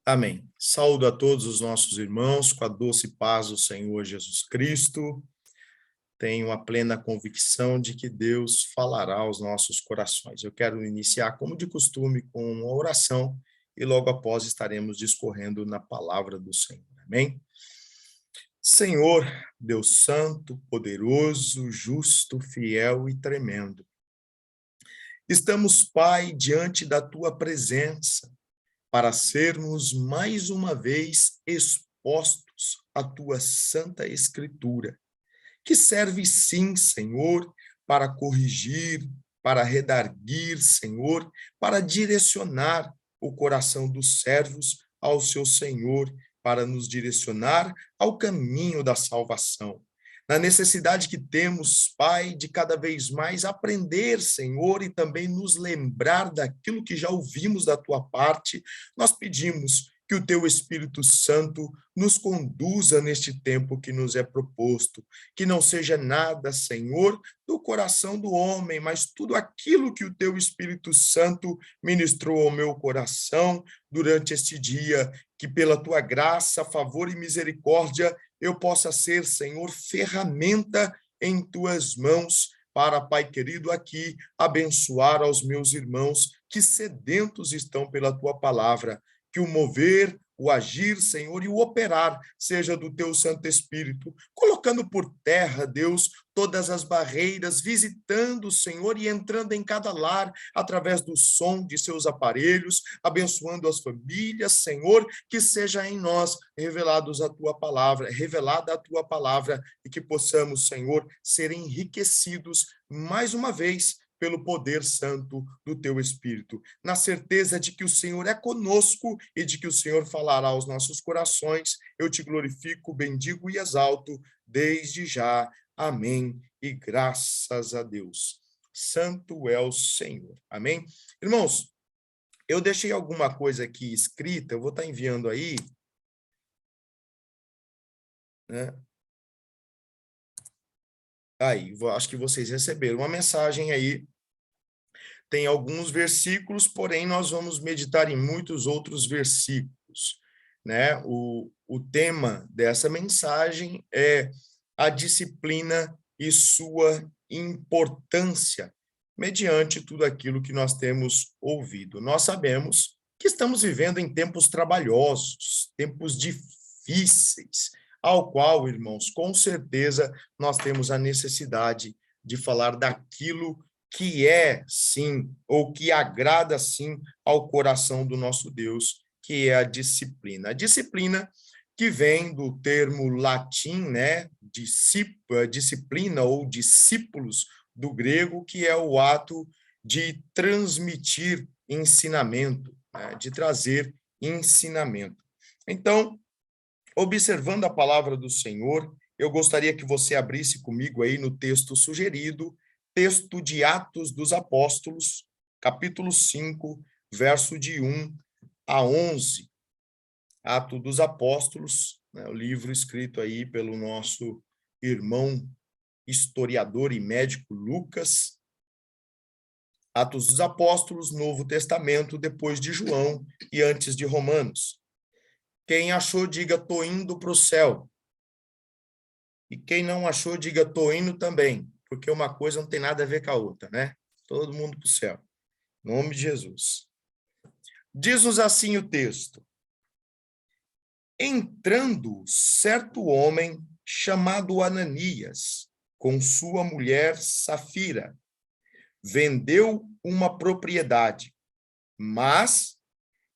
Amém. Saúdo a todos os nossos irmãos com a doce paz do Senhor Jesus Cristo. Tenho a plena convicção de que Deus falará aos nossos corações. Eu quero iniciar, como de costume, com uma oração e logo após estaremos discorrendo na palavra do Senhor. Amém? Senhor, Deus santo, poderoso, justo, fiel e tremendo. Estamos, Pai, diante da tua presença, para sermos mais uma vez expostos à tua santa escritura, que serve sim, Senhor, para corrigir, para redarguir, Senhor, para direcionar o coração dos servos ao seu Senhor, para nos direcionar ao caminho da salvação. Na necessidade que temos, Pai, de cada vez mais aprender, Senhor, e também nos lembrar daquilo que já ouvimos da tua parte, nós pedimos que o teu Espírito Santo nos conduza neste tempo que nos é proposto, que não seja nada, Senhor, do coração do homem, mas tudo aquilo que o teu Espírito Santo ministrou ao meu coração durante este dia, que pela tua graça, favor e misericórdia eu possa ser, Senhor, ferramenta em tuas mãos para, Pai querido, aqui abençoar aos meus irmãos que sedentos estão pela tua palavra, que o mover, o agir, Senhor, e o operar seja do teu Santo Espírito, colocando por terra, Deus, todas as barreiras, visitando, Senhor, e entrando em cada lar através do som de seus aparelhos, abençoando as famílias, Senhor, que seja em nós revelada a tua palavra, e que possamos, Senhor, ser enriquecidos mais uma vez pelo poder santo do teu Espírito, na certeza de que o Senhor é conosco e de que o Senhor falará aos nossos corações. Eu te glorifico, bendigo e exalto desde já. Amém. E graças a Deus. Santo é o Senhor. Amém. Irmãos, eu deixei alguma coisa aqui escrita, eu vou estar enviando aí, né? Aí, acho que vocês receberam uma mensagem aí. Tem alguns versículos, porém nós vamos meditar em muitos outros versículos, né? O tema dessa mensagem é a disciplina e sua importância, mediante tudo aquilo que nós temos ouvido. Nós sabemos que estamos vivendo em tempos trabalhosos, tempos difíceis, ao qual, irmãos, com certeza nós temos a necessidade de falar daquilo que é, sim, ou que agrada, sim, ao coração do nosso Deus, que é a disciplina. A disciplina que vem do termo latim, né, disciplina ou discípulos do grego, que é o ato de transmitir ensinamento, né, de trazer ensinamento. Então, observando a palavra do Senhor, eu gostaria que você abrisse comigo aí no texto sugerido, texto de Atos dos Apóstolos, capítulo 5, verso de 1 a 11. Atos dos Apóstolos, né, o livro escrito aí pelo nosso irmão historiador e médico Lucas. Atos dos Apóstolos, Novo Testamento, depois de João e antes de Romanos. Quem achou, diga, tô indo para o céu. E quem não achou, diga, tô indo também, porque uma coisa não tem nada a ver com a outra, né? Todo mundo para o céu. Em nome de Jesus. Diz-nos assim o texto. Entrando certo homem chamado Ananias, com sua mulher Safira, vendeu uma propriedade, mas,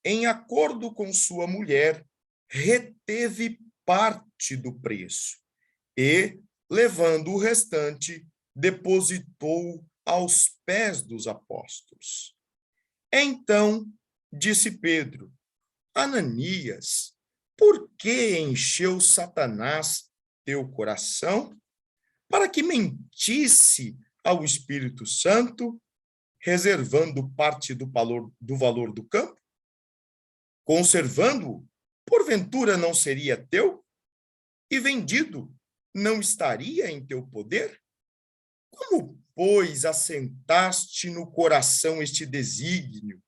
em acordo com sua mulher, reteve parte do preço e, levando o restante, depositou aos pés dos apóstolos. Então, disse Pedro, Ananias, por que encheu Satanás teu coração? Para que mentisse ao Espírito Santo, reservando parte do valor do campo? Conservando-o, porventura não seria teu? E vendido, não estaria em teu poder? Como, pois, assentaste no coração este desígnio?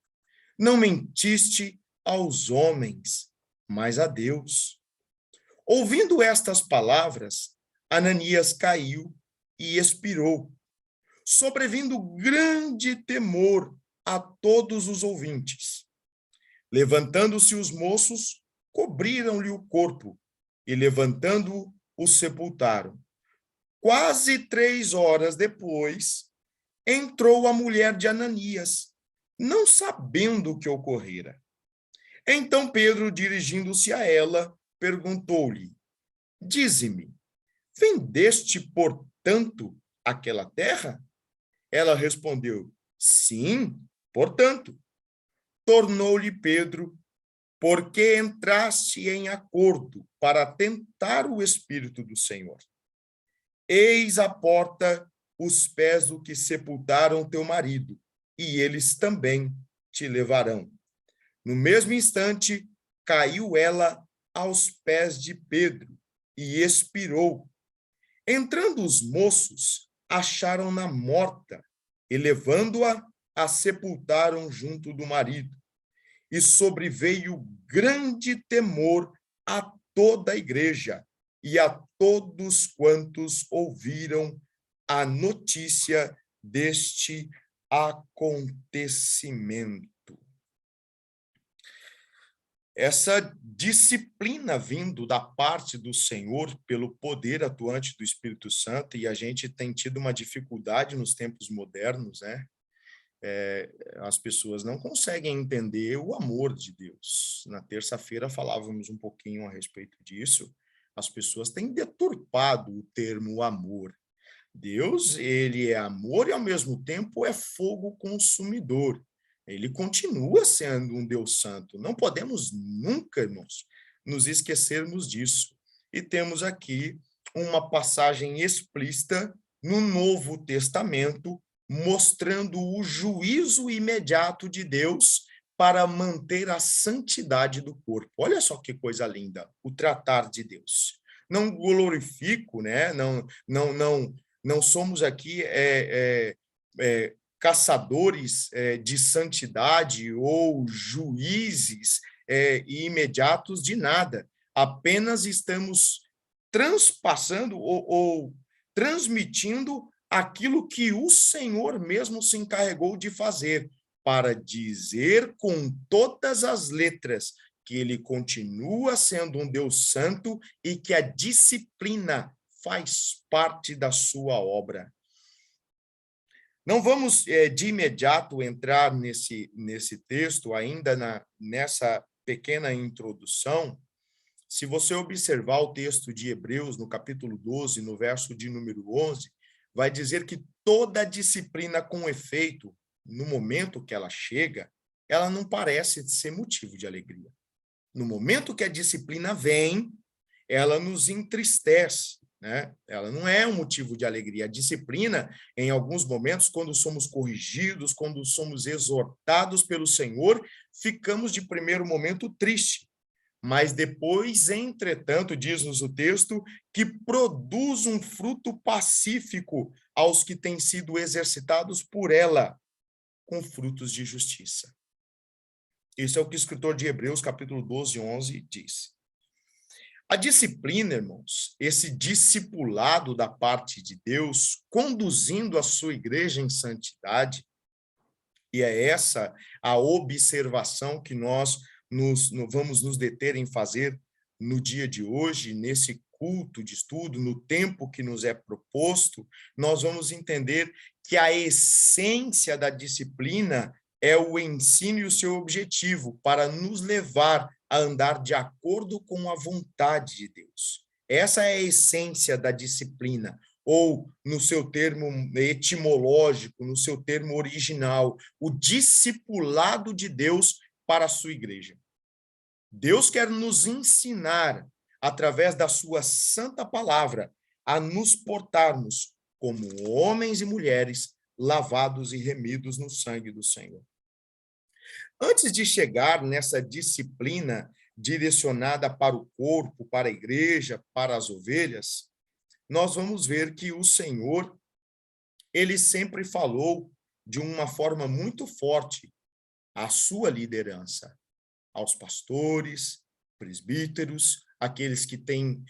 Não mentiste aos homens, mas a Deus. Ouvindo estas palavras, Ananias caiu e expirou, sobrevindo grande temor a todos os ouvintes. Levantando-se os moços, cobriram-lhe o corpo e, levantando-o, o sepultaram. Quase 3 horas depois, entrou a mulher de Ananias, não sabendo o que ocorrera. Então Pedro, dirigindo-se a ela, perguntou-lhe: Dize-me, vendeste, portanto, aquela terra? Ela respondeu: Sim, portanto. Tornou-lhe Pedro: Porque entraste em acordo para tentar o Espírito do Senhor. Eis à porta os pés do que sepultaram teu marido, e eles também te levarão. No mesmo instante, caiu ela aos pés de Pedro e expirou. Entrando os moços, acharam-na morta e, levando-a, a sepultaram junto do marido. E sobreveio grande temor a toda a igreja e a todos quantos ouviram a notícia deste acontecimento. Essa disciplina vindo da parte do Senhor pelo poder atuante do Espírito Santo, e a gente tem tido uma dificuldade nos tempos modernos, né? As pessoas não conseguem entender o amor de Deus. Na terça-feira falávamos um pouquinho a respeito disso. As pessoas têm deturpado o termo amor. Deus, ele é amor e, ao mesmo tempo, é fogo consumidor. Ele continua sendo um Deus santo. Não podemos nunca, irmãos, nos esquecermos disso. E temos aqui uma passagem explícita no Novo Testamento, mostrando o juízo imediato de Deus para manter a santidade do corpo. Olha só que coisa linda, o tratar de Deus. Não glorifico, né? Não somos aqui caçadores de santidade ou juízes e imediatos de nada. Apenas estamos transpassando ou transmitindo aquilo que o Senhor mesmo se encarregou de fazer, para dizer com todas as letras que ele continua sendo um Deus santo e que a disciplina faz parte da sua obra. Não vamos de imediato entrar nesse texto, ainda nessa pequena introdução. Se você observar o texto de Hebreus, no capítulo 12, no verso de número 11, vai dizer que toda disciplina com efeito, no momento que ela chega, ela não parece ser motivo de alegria. No momento que a disciplina vem, ela nos entristece, né? Ela não é um motivo de alegria. A disciplina, em alguns momentos, quando somos corrigidos, quando somos exortados pelo Senhor, ficamos de primeiro momento tristes. Mas depois, entretanto, diz-nos o texto, que produz um fruto pacífico aos que têm sido exercitados por ela, com frutos de justiça. Isso é o que o escritor de Hebreus, capítulo 12, 11, diz. A disciplina, irmãos, esse discipulado da parte de Deus, conduzindo a sua igreja em santidade, e é essa a observação que nós vamos nos deter em fazer no dia de hoje, nesse culto de estudo, no tempo que nos é proposto, nós vamos entender que a essência da disciplina é o ensino e o seu objetivo para nos levar a andar de acordo com a vontade de Deus. Essa é a essência da disciplina, ou no seu termo etimológico, no seu termo original, o discipulado de Deus para a sua igreja. Deus quer nos ensinar, através da sua santa palavra, a nos portarmos como homens e mulheres lavados e remidos no sangue do Senhor. Antes de chegar nessa disciplina direcionada para o corpo, para a igreja, para as ovelhas, nós vamos ver que o Senhor, ele sempre falou de uma forma muito forte a sua liderança, aos pastores, presbíteros, aqueles que têm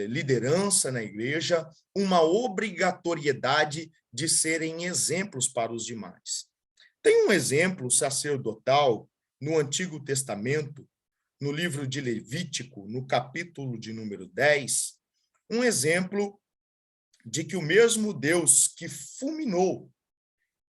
liderança na igreja, uma obrigatoriedade de serem exemplos para os demais. Tem um exemplo sacerdotal no Antigo Testamento, no livro de Levítico, no capítulo de número 10, um exemplo de que o mesmo Deus que fulminou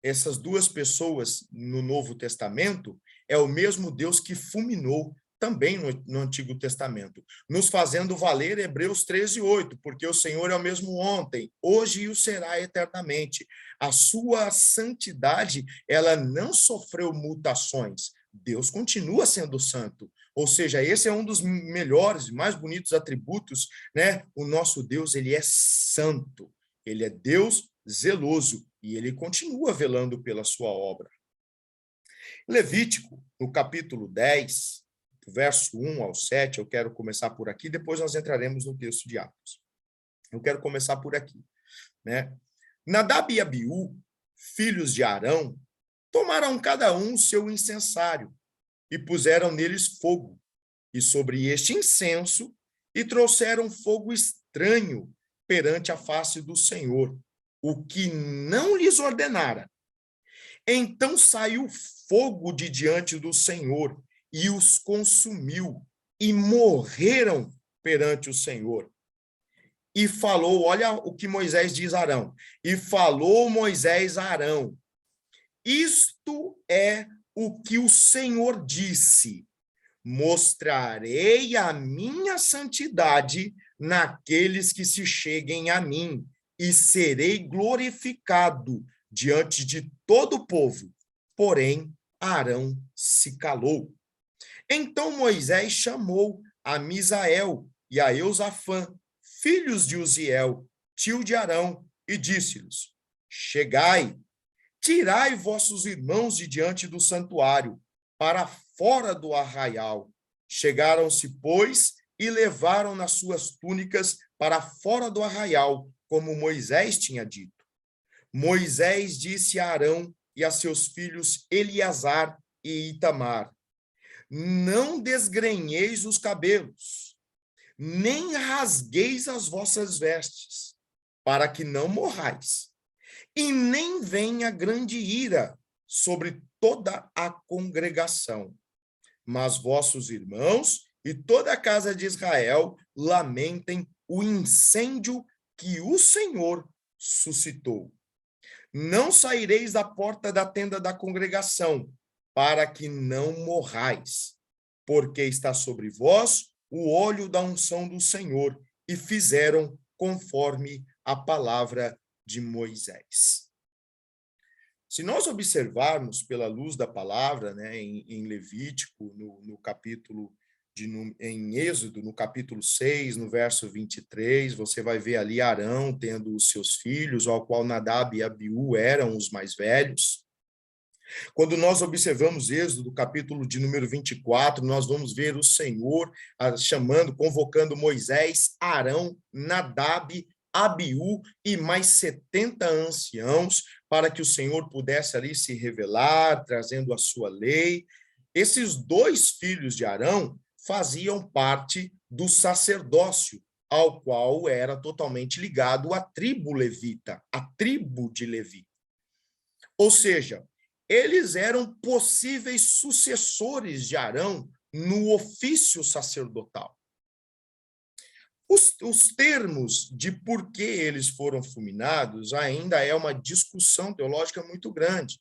essas duas pessoas no Novo Testamento é o mesmo Deus que fulminou também no Antigo Testamento, nos fazendo valer Hebreus 13:8, porque o Senhor é o mesmo ontem, hoje e o será eternamente. A sua santidade, ela não sofreu mutações. Deus continua sendo santo. Ou seja, esse é um dos melhores, mais bonitos atributos, né? O nosso Deus, ele é santo. Ele é Deus zeloso e ele continua velando pela sua obra. Levítico, no capítulo 10, verso 1 ao 7, eu quero começar por aqui, depois nós entraremos no texto de Atos. Eu quero começar por aqui, né? Nadab e Abiú, filhos de Arão, tomaram cada um seu incensário e puseram neles fogo, e sobre este incenso, e trouxeram fogo estranho perante a face do Senhor, o que não lhes ordenara. Então saiu fogo de diante do Senhor e os consumiu, e morreram perante o Senhor. E falou, olha o que Moisés diz a Arão, e falou Moisés a Arão, isto é o que o Senhor disse, mostrarei a minha santidade naqueles que se cheguem a mim, e serei glorificado diante de todo o povo. Porém, Arão se calou. Então Moisés chamou a Misael e a Eusafã, filhos de Uziel, tio de Arão, e disse-lhes: chegai, tirai vossos irmãos de diante do santuário, para fora do arraial. Chegaram-se, pois, e levaram nas suas túnicas para fora do arraial, como Moisés tinha dito. Moisés disse a Arão e a seus filhos Eleazar e Itamar: não desgrenheis os cabelos, nem rasgueis as vossas vestes, para que não morrais, e nem venha grande ira sobre toda a congregação. Mas vossos irmãos e toda a casa de Israel lamentem o incêndio que o Senhor suscitou. Não saireis da porta da tenda da congregação, para que não morrais, porque está sobre vós o óleo da unção do Senhor, e fizeram conforme a palavra de Moisés. Se nós observarmos pela luz da palavra, né, em Levítico, no capítulo em Êxodo, no capítulo 6, no verso 23, você vai ver ali Arão tendo os seus filhos, ao qual Nadab e Abiú eram os mais velhos. Quando nós observamos Êxodo, capítulo de número 24, nós vamos ver o Senhor chamando, convocando Moisés, Arão, Nadab, Abiú e mais 70 anciãos para que o Senhor pudesse ali se revelar, trazendo a sua lei. Esses dois filhos de Arão faziam parte do sacerdócio, ao qual era totalmente ligado a tribo levita, a tribo de Levi. Ou seja, eles eram possíveis sucessores de Arão no ofício sacerdotal. Os termos de por que eles foram fulminados ainda é uma discussão teológica muito grande.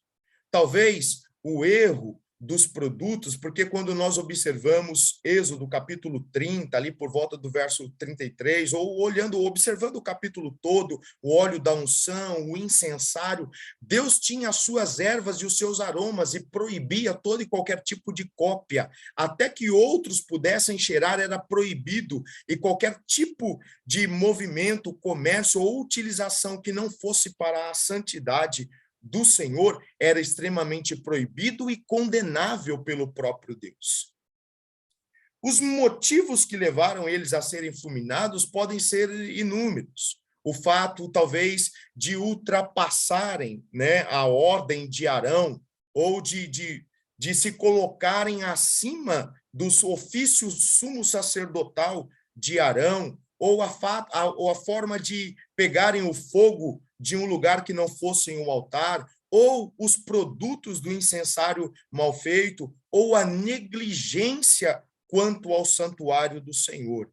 Talvez o erro dos produtos, porque quando nós observamos Êxodo capítulo 30, ali por volta do verso 33, ou observando o capítulo todo, o óleo da unção, o incensário, Deus tinha as suas ervas e os seus aromas e proibia todo e qualquer tipo de cópia. Até que outros pudessem cheirar, era proibido, e qualquer tipo de movimento, comércio ou utilização que não fosse para a santidade do Senhor era extremamente proibido e condenável pelo próprio Deus. Os motivos que levaram eles a serem fulminados podem ser inúmeros. O fato, talvez, de ultrapassarem, né, a ordem de Arão, ou de de se colocarem acima dos ofícios sumo sacerdotal de Arão, ou a forma de pegarem o fogo de um lugar que não fosse um altar, ou os produtos do incensário mal feito, ou a negligência quanto ao santuário do Senhor.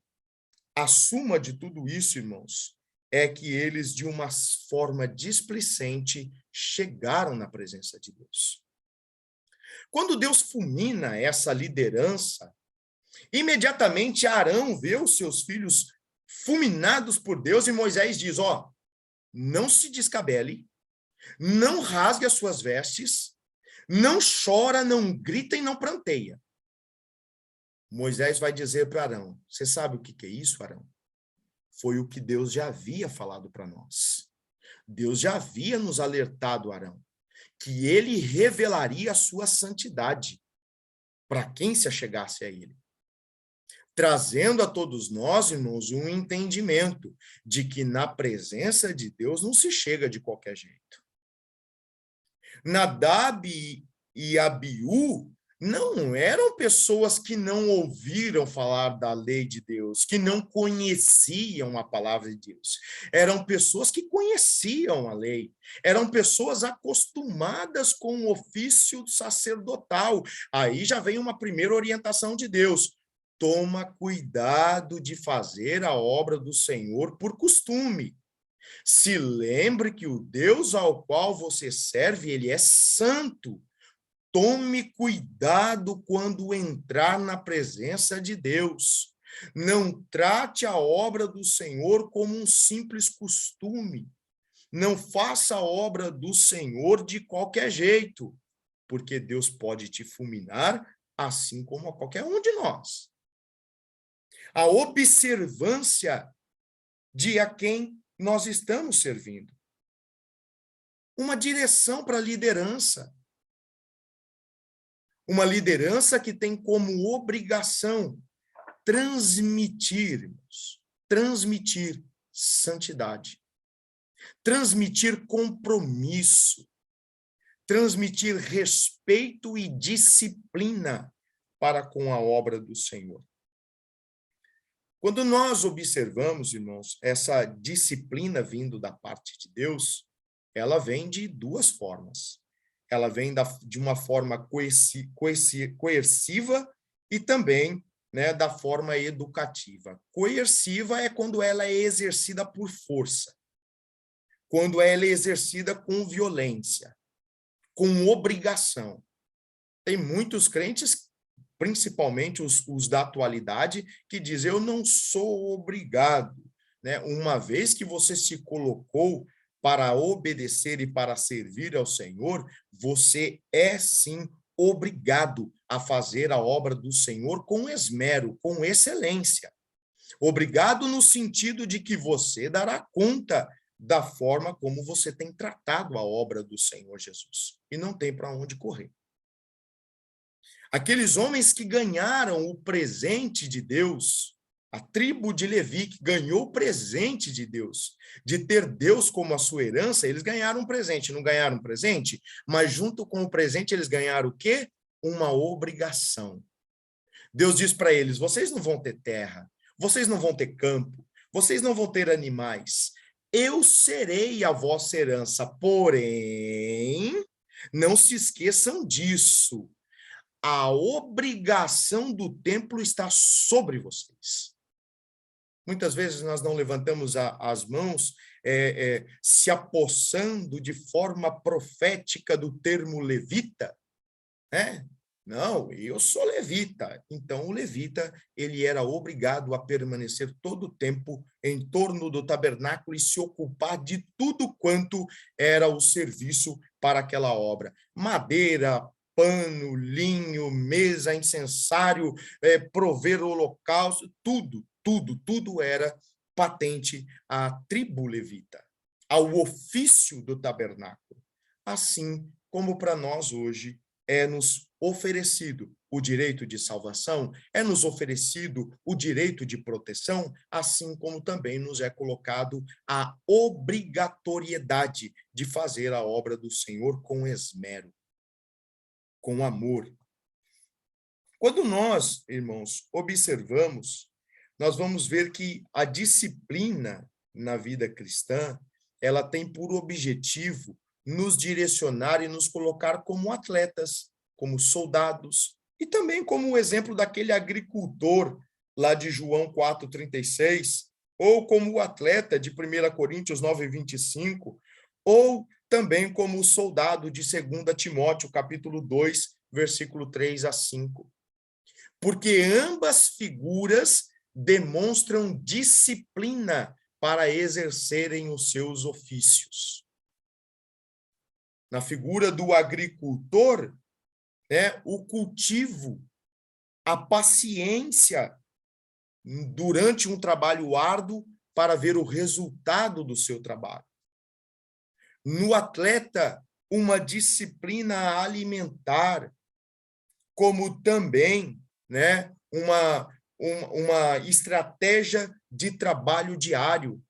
A suma de tudo isso, irmãos, é que eles, de uma forma displicente, chegaram na presença de Deus. Quando Deus fulmina essa liderança, imediatamente Arão vê os seus filhos fulminados por Deus e Moisés diz, não se descabele, não rasgue as suas vestes, não chora, não grita e não pranteia. Moisés vai dizer para Arão, você sabe o que é isso, Arão? Foi o que Deus já havia falado para nós. Deus já havia nos alertado, Arão, que ele revelaria a sua santidade para quem se achegasse a ele. Trazendo a todos nós, irmãos, um entendimento de que na presença de Deus não se chega de qualquer jeito. Nadab e Abiú não eram pessoas que não ouviram falar da lei de Deus, que não conheciam a palavra de Deus. Eram pessoas que conheciam a lei, eram pessoas acostumadas com o ofício sacerdotal. Aí já vem uma primeira orientação de Deus. Toma cuidado de fazer a obra do Senhor por costume. Se lembre que o Deus ao qual você serve, ele é santo. Tome cuidado quando entrar na presença de Deus. Não trate a obra do Senhor como um simples costume. Não faça a obra do Senhor de qualquer jeito, porque Deus pode te fulminar, assim como a qualquer um de nós. A observância de a quem nós estamos servindo. Uma direção para a liderança. Uma liderança que tem como obrigação transmitir santidade, transmitir compromisso, transmitir respeito e disciplina para com a obra do Senhor. Quando nós observamos, irmãos, essa disciplina vindo da parte de Deus, ela vem de duas formas. Ela vem de uma forma coerciva e também, né, da forma educativa. Coerciva é quando ela é exercida por força, quando ela é exercida com violência, com obrigação. Tem muitos crentes, principalmente os da atualidade, que dizem, eu não sou obrigado, né? Uma vez que você se colocou para obedecer e para servir ao Senhor, você é sim obrigado a fazer a obra do Senhor com esmero, com excelência. Obrigado no sentido de que você dará conta da forma como você tem tratado a obra do Senhor Jesus. E não tem para onde correr. Aqueles homens que ganharam o presente de Deus, a tribo de Levi que ganhou o presente de Deus, de ter Deus como a sua herança, eles ganharam um presente, não ganharam um presente, mas junto com o presente eles ganharam o quê? Uma obrigação. Deus diz para eles, vocês não vão ter terra, vocês não vão ter campo, vocês não vão ter animais, eu serei a vossa herança, porém, não se esqueçam disso, a obrigação do templo está sobre vocês. Muitas vezes nós não levantamos as mãos se apossando de forma profética do termo levita, né? Não, eu sou levita. Então, o levita, ele era obrigado a permanecer todo o tempo em torno do tabernáculo e se ocupar de tudo quanto era o serviço para aquela obra. Madeira, pano, linho, mesa, incensário, prover o holocausto, tudo era patente à tribo levita, ao ofício do tabernáculo. Assim como para nós hoje é-nos oferecido o direito de salvação, é-nos oferecido o direito de proteção, assim como também nos é colocado a obrigatoriedade de fazer a obra do Senhor com esmero. com amor. Quando nós, irmãos, observamos, nós vamos ver que a disciplina na vida cristã, ela tem por objetivo nos direcionar e nos colocar como atletas, como soldados, e também como o exemplo daquele agricultor lá de João 4,36, ou como o atleta de 1 Coríntios 9,25, ou também como o soldado de 2 Timóteo, capítulo 2, versículo 3 a 5. Porque ambas figuras demonstram disciplina para exercerem os seus ofícios. Na figura do agricultor, o cultivo, a paciência durante um trabalho árduo para ver o resultado do seu trabalho. No atleta, uma disciplina alimentar, como também uma estratégia de trabalho diário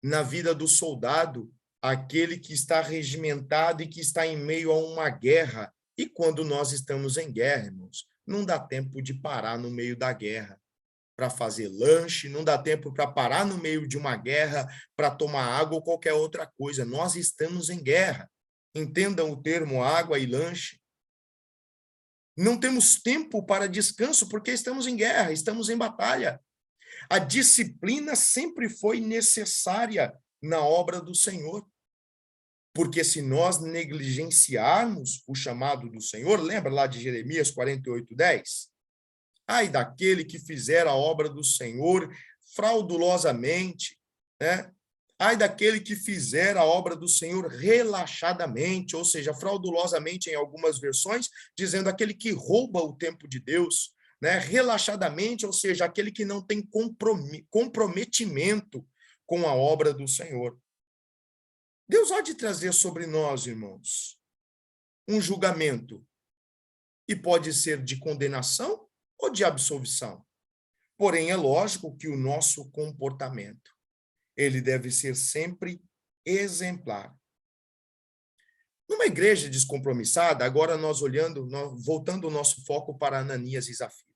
na vida do soldado, aquele que está regimentado e que está em meio a uma guerra. E quando nós estamos em guerra, irmãos, não dá tempo de parar no meio da guerra para fazer lanche, não dá tempo para parar no meio de uma guerra para tomar água ou qualquer outra coisa. Nós estamos em guerra. Entendam o termo água e lanche. Não temos tempo para descanso porque estamos em guerra, estamos em batalha. A disciplina sempre foi necessária na obra do Senhor. Porque se nós negligenciarmos o chamado do Senhor, lembra lá de Jeremias 48:10? Ai daquele que fizer a obra do Senhor fraudulosamente, né? Ai daquele que fizer a obra do Senhor relaxadamente, ou seja, fraudulosamente em algumas versões, dizendo aquele que rouba o tempo de Deus, né? Relaxadamente, ou seja, aquele que não tem comprometimento com a obra do Senhor. Deus há de trazer sobre nós, irmãos, um julgamento, e pode ser de condenação ou de absolvição. Porém, é lógico que o nosso comportamento, ele deve ser sempre exemplar. Numa igreja descompromissada, agora nós voltando o nosso foco para Ananias e Zafira.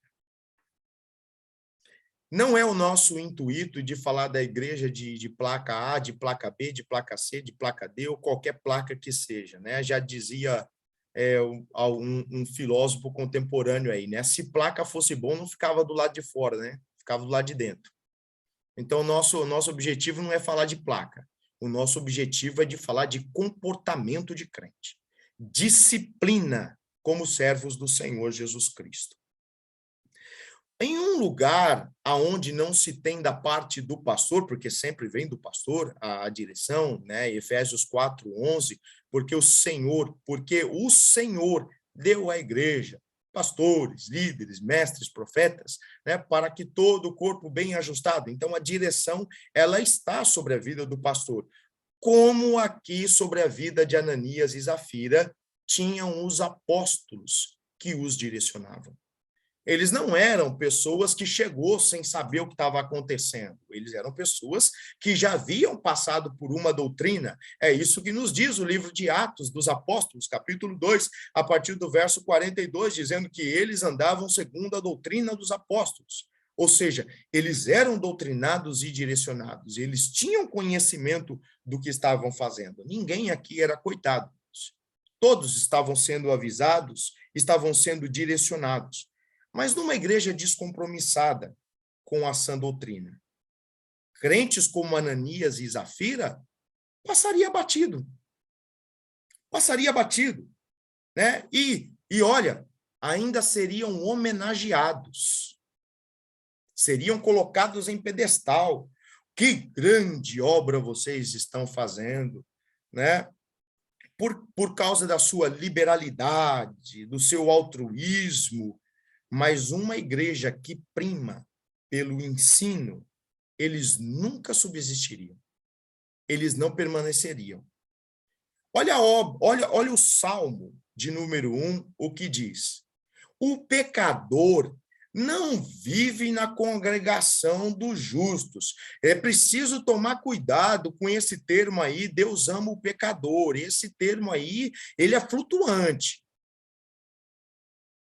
Não é o nosso intuito de falar da igreja de placa A, de placa B, de placa C, de placa D, ou qualquer placa que seja, né? Já dizia um filósofo contemporâneo aí, né? Se placa fosse bom, não ficava do lado de fora, né? Ficava do lado de dentro. Então, nosso objetivo não é falar de placa. O nosso objetivo é de falar de comportamento de crente. Disciplina como servos do Senhor Jesus Cristo. Em um lugar aonde não se tem da parte do pastor, porque sempre vem do pastor a direção, né? Efésios 4:11, porque o Senhor deu à igreja pastores, líderes, mestres, profetas, né, para que todo o corpo bem ajustado. Então a direção ela está sobre a vida do pastor, como aqui sobre a vida de Ananias e Zafira tinham os apóstolos que os direcionavam. Eles não eram pessoas que chegou sem saber o que estava acontecendo. Eles eram pessoas que já haviam passado por uma doutrina. É isso que nos diz o livro de Atos dos Apóstolos, capítulo 2, a partir do verso 42, dizendo que eles andavam segundo a doutrina dos apóstolos. Ou seja, eles eram doutrinados e direcionados. Eles tinham conhecimento do que estavam fazendo. Ninguém aqui era coitado. Todos estavam sendo avisados, estavam sendo direcionados. Mas numa igreja descompromissada com a sã doutrina, crentes como Ananias e Zafira passaria batido. Passaria batido, né? E olha, ainda seriam homenageados. Seriam colocados em pedestal. Que grande obra vocês estão fazendo, né? Por causa da sua liberalidade, do seu altruísmo. Mas uma igreja que prima pelo ensino, eles nunca subsistiriam. Eles não permaneceriam. Olha o Salmo de número 1, o que diz. O pecador não vive na congregação dos justos. É preciso tomar cuidado com esse termo aí, Deus ama o pecador. Esse termo aí, ele é flutuante.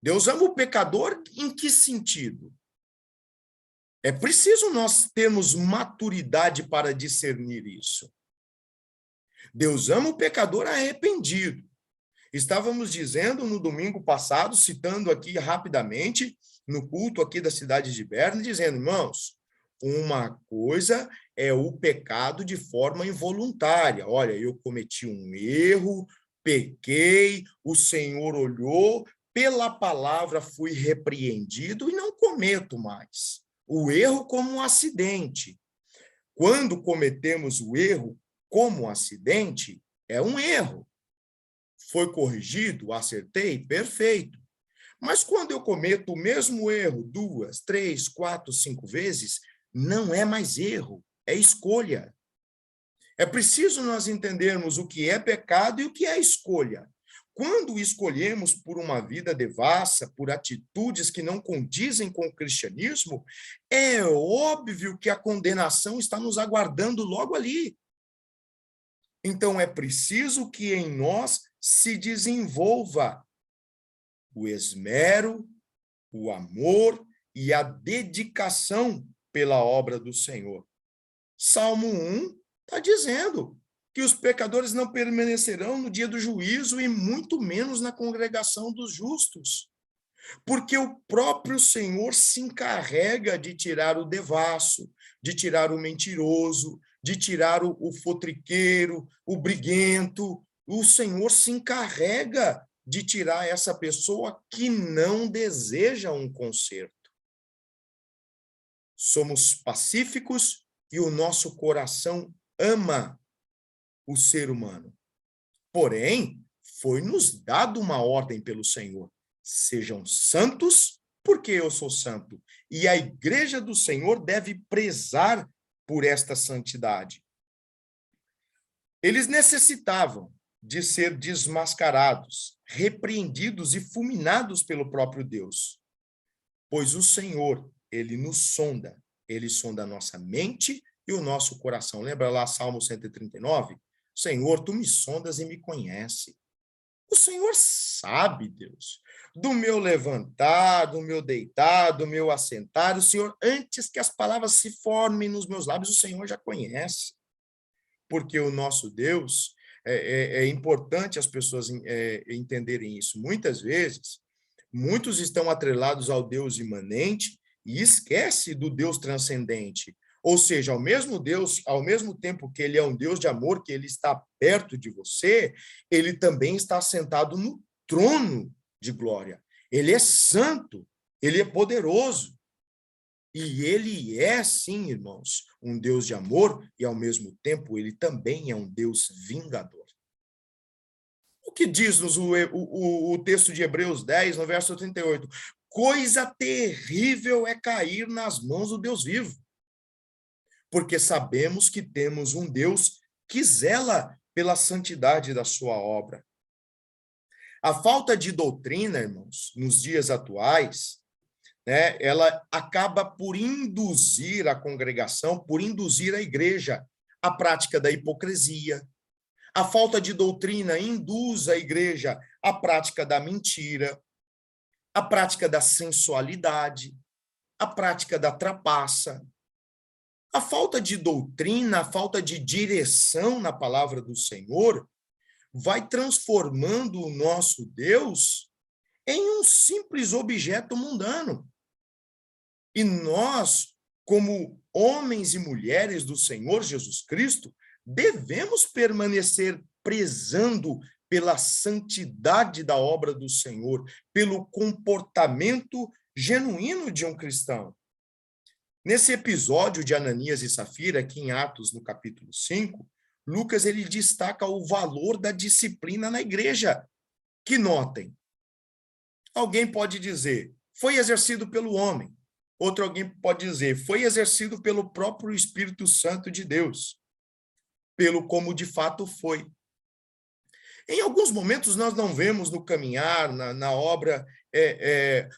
Deus ama o pecador em que sentido? É preciso nós termos maturidade para discernir isso. Deus ama o pecador arrependido. Estávamos dizendo no domingo passado, citando aqui rapidamente, no culto aqui da cidade de Berna, dizendo, irmãos, uma coisa é o pecado de forma involuntária. Olha, eu cometi um erro, pequei, o Senhor olhou, pela palavra fui repreendido e não cometo mais. O erro como um acidente. Quando cometemos o erro como um acidente, é um erro. Foi corrigido, acertei, perfeito. Mas quando eu cometo o mesmo erro 2, 3, 4, 5 vezes, não é mais erro, é escolha. É preciso nós entendermos o que é pecado e o que é escolha. Quando escolhemos por uma vida devassa, por atitudes que não condizem com o cristianismo, é óbvio que a condenação está nos aguardando logo ali. Então, é preciso que em nós se desenvolva o esmero, o amor e a dedicação pela obra do Senhor. Salmo 1 está dizendo que os pecadores não permanecerão no dia do juízo e muito menos na congregação dos justos, porque o próprio Senhor se encarrega de tirar o devasso, de tirar o mentiroso, de tirar o fotriqueiro, o briguento. O Senhor se encarrega de tirar essa pessoa que não deseja um conserto. Somos pacíficos e o nosso coração ama o ser humano. Porém, foi-nos dado uma ordem pelo Senhor. Sejam santos, porque eu sou santo. E a igreja do Senhor deve prezar por esta santidade. Eles necessitavam de ser desmascarados, repreendidos e fulminados pelo próprio Deus. Pois o Senhor, ele nos sonda. Ele sonda a nossa mente e o nosso coração. Lembra lá Salmo 139? Senhor, tu me sondas e me conhece. O Senhor sabe, Deus, do meu levantar, do meu deitar, do meu assentar. O Senhor, antes que as palavras se formem nos meus lábios, o Senhor já conhece. Porque o nosso Deus, é importante as pessoas entenderem isso. Muitas vezes, muitos estão atrelados ao Deus imanente e esquece do Deus transcendente. Ou seja, ao mesmo Deus, ao mesmo tempo que ele é um Deus de amor, que ele está perto de você, ele também está sentado no trono de glória. Ele é santo, ele é poderoso. E ele é, sim, irmãos, um Deus de amor e, ao mesmo tempo, ele também é um Deus vingador. O que diz-nos o texto de Hebreus 10, no verso 38? Coisa terrível é cair nas mãos do Deus vivo, porque sabemos que temos um Deus que zela pela santidade da sua obra. A falta de doutrina, irmãos, nos dias atuais, né, ela acaba por induzir a congregação, por induzir a igreja à prática da hipocrisia. A falta de doutrina induz a igreja à prática da mentira, à prática da sensualidade, à prática da trapaça. A falta de doutrina, a falta de direção na palavra do Senhor vai transformando o nosso Deus em um simples objeto mundano. E nós, como homens e mulheres do Senhor Jesus Cristo, devemos permanecer prezando pela santidade da obra do Senhor, pelo comportamento genuíno de um cristão. Nesse episódio de Ananias e Safira, aqui em Atos, no capítulo 5, Lucas ele destaca o valor da disciplina na igreja. Que notem, alguém pode dizer, foi exercido pelo homem. Outro alguém pode dizer, foi exercido pelo próprio Espírito Santo de Deus, pelo como de fato foi. Em alguns momentos, nós não vemos no caminhar, na obra,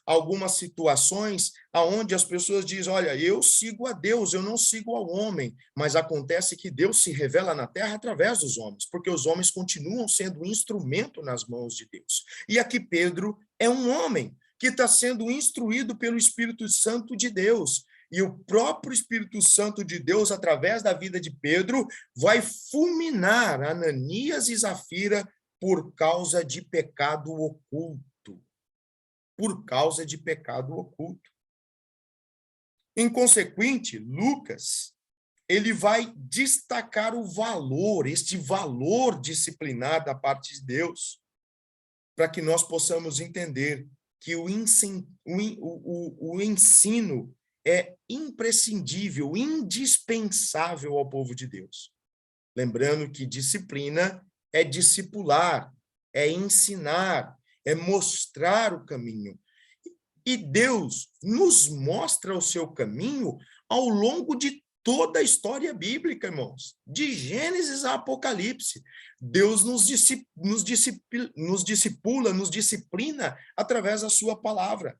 algumas situações onde as pessoas dizem, olha, eu sigo a Deus, eu não sigo ao homem, mas acontece que Deus se revela na terra através dos homens, porque os homens continuam sendo um instrumento nas mãos de Deus. E aqui Pedro é um homem, que está sendo instruído pelo Espírito Santo de Deus. E o próprio Espírito Santo de Deus, através da vida de Pedro, vai fulminar Ananias e Zafira por causa de pecado oculto. Por causa de pecado oculto. Em consequente, Lucas, ele vai destacar o valor, este valor disciplinar da parte de Deus, para que nós possamos entender que o ensino é imprescindível, indispensável ao povo de Deus. Lembrando que disciplina é discipular, é ensinar, é mostrar o caminho. E Deus nos mostra o seu caminho ao longo de toda a história bíblica, irmãos. De Gênesis a Apocalipse. Deus nos discipula, nos disciplina através da sua palavra.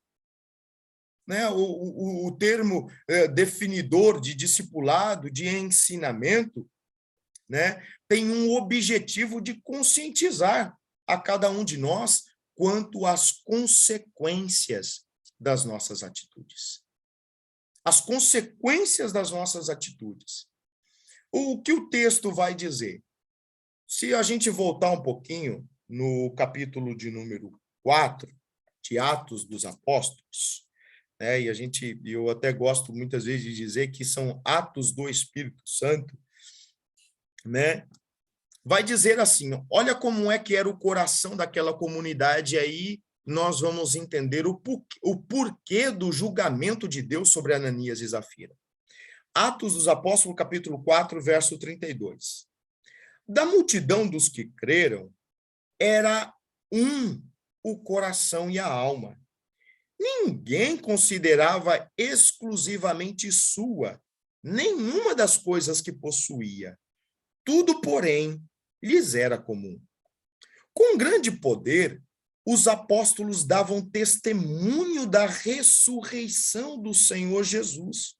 Né? O termo definidor de discipulado, de ensinamento, né, tem um objetivo de conscientizar a cada um de nós quanto às consequências das nossas atitudes. As consequências das nossas atitudes. O que o texto vai dizer? Se a gente voltar um pouquinho no capítulo de número 4, de Atos dos Apóstolos, né, eu até gosto muitas vezes de dizer que são atos do Espírito Santo, né? Vai dizer assim, olha como é que era o coração daquela comunidade aí, nós vamos entender o porquê do julgamento de Deus sobre Ananias e Zafira. Atos dos Apóstolos, capítulo 4, verso 32. Da multidão dos que creram, era o coração e a alma. Ninguém considerava exclusivamente sua nenhuma das coisas que possuía. Tudo, porém, lhes era comum. Com grande poder, os apóstolos davam testemunho da ressurreição do Senhor Jesus,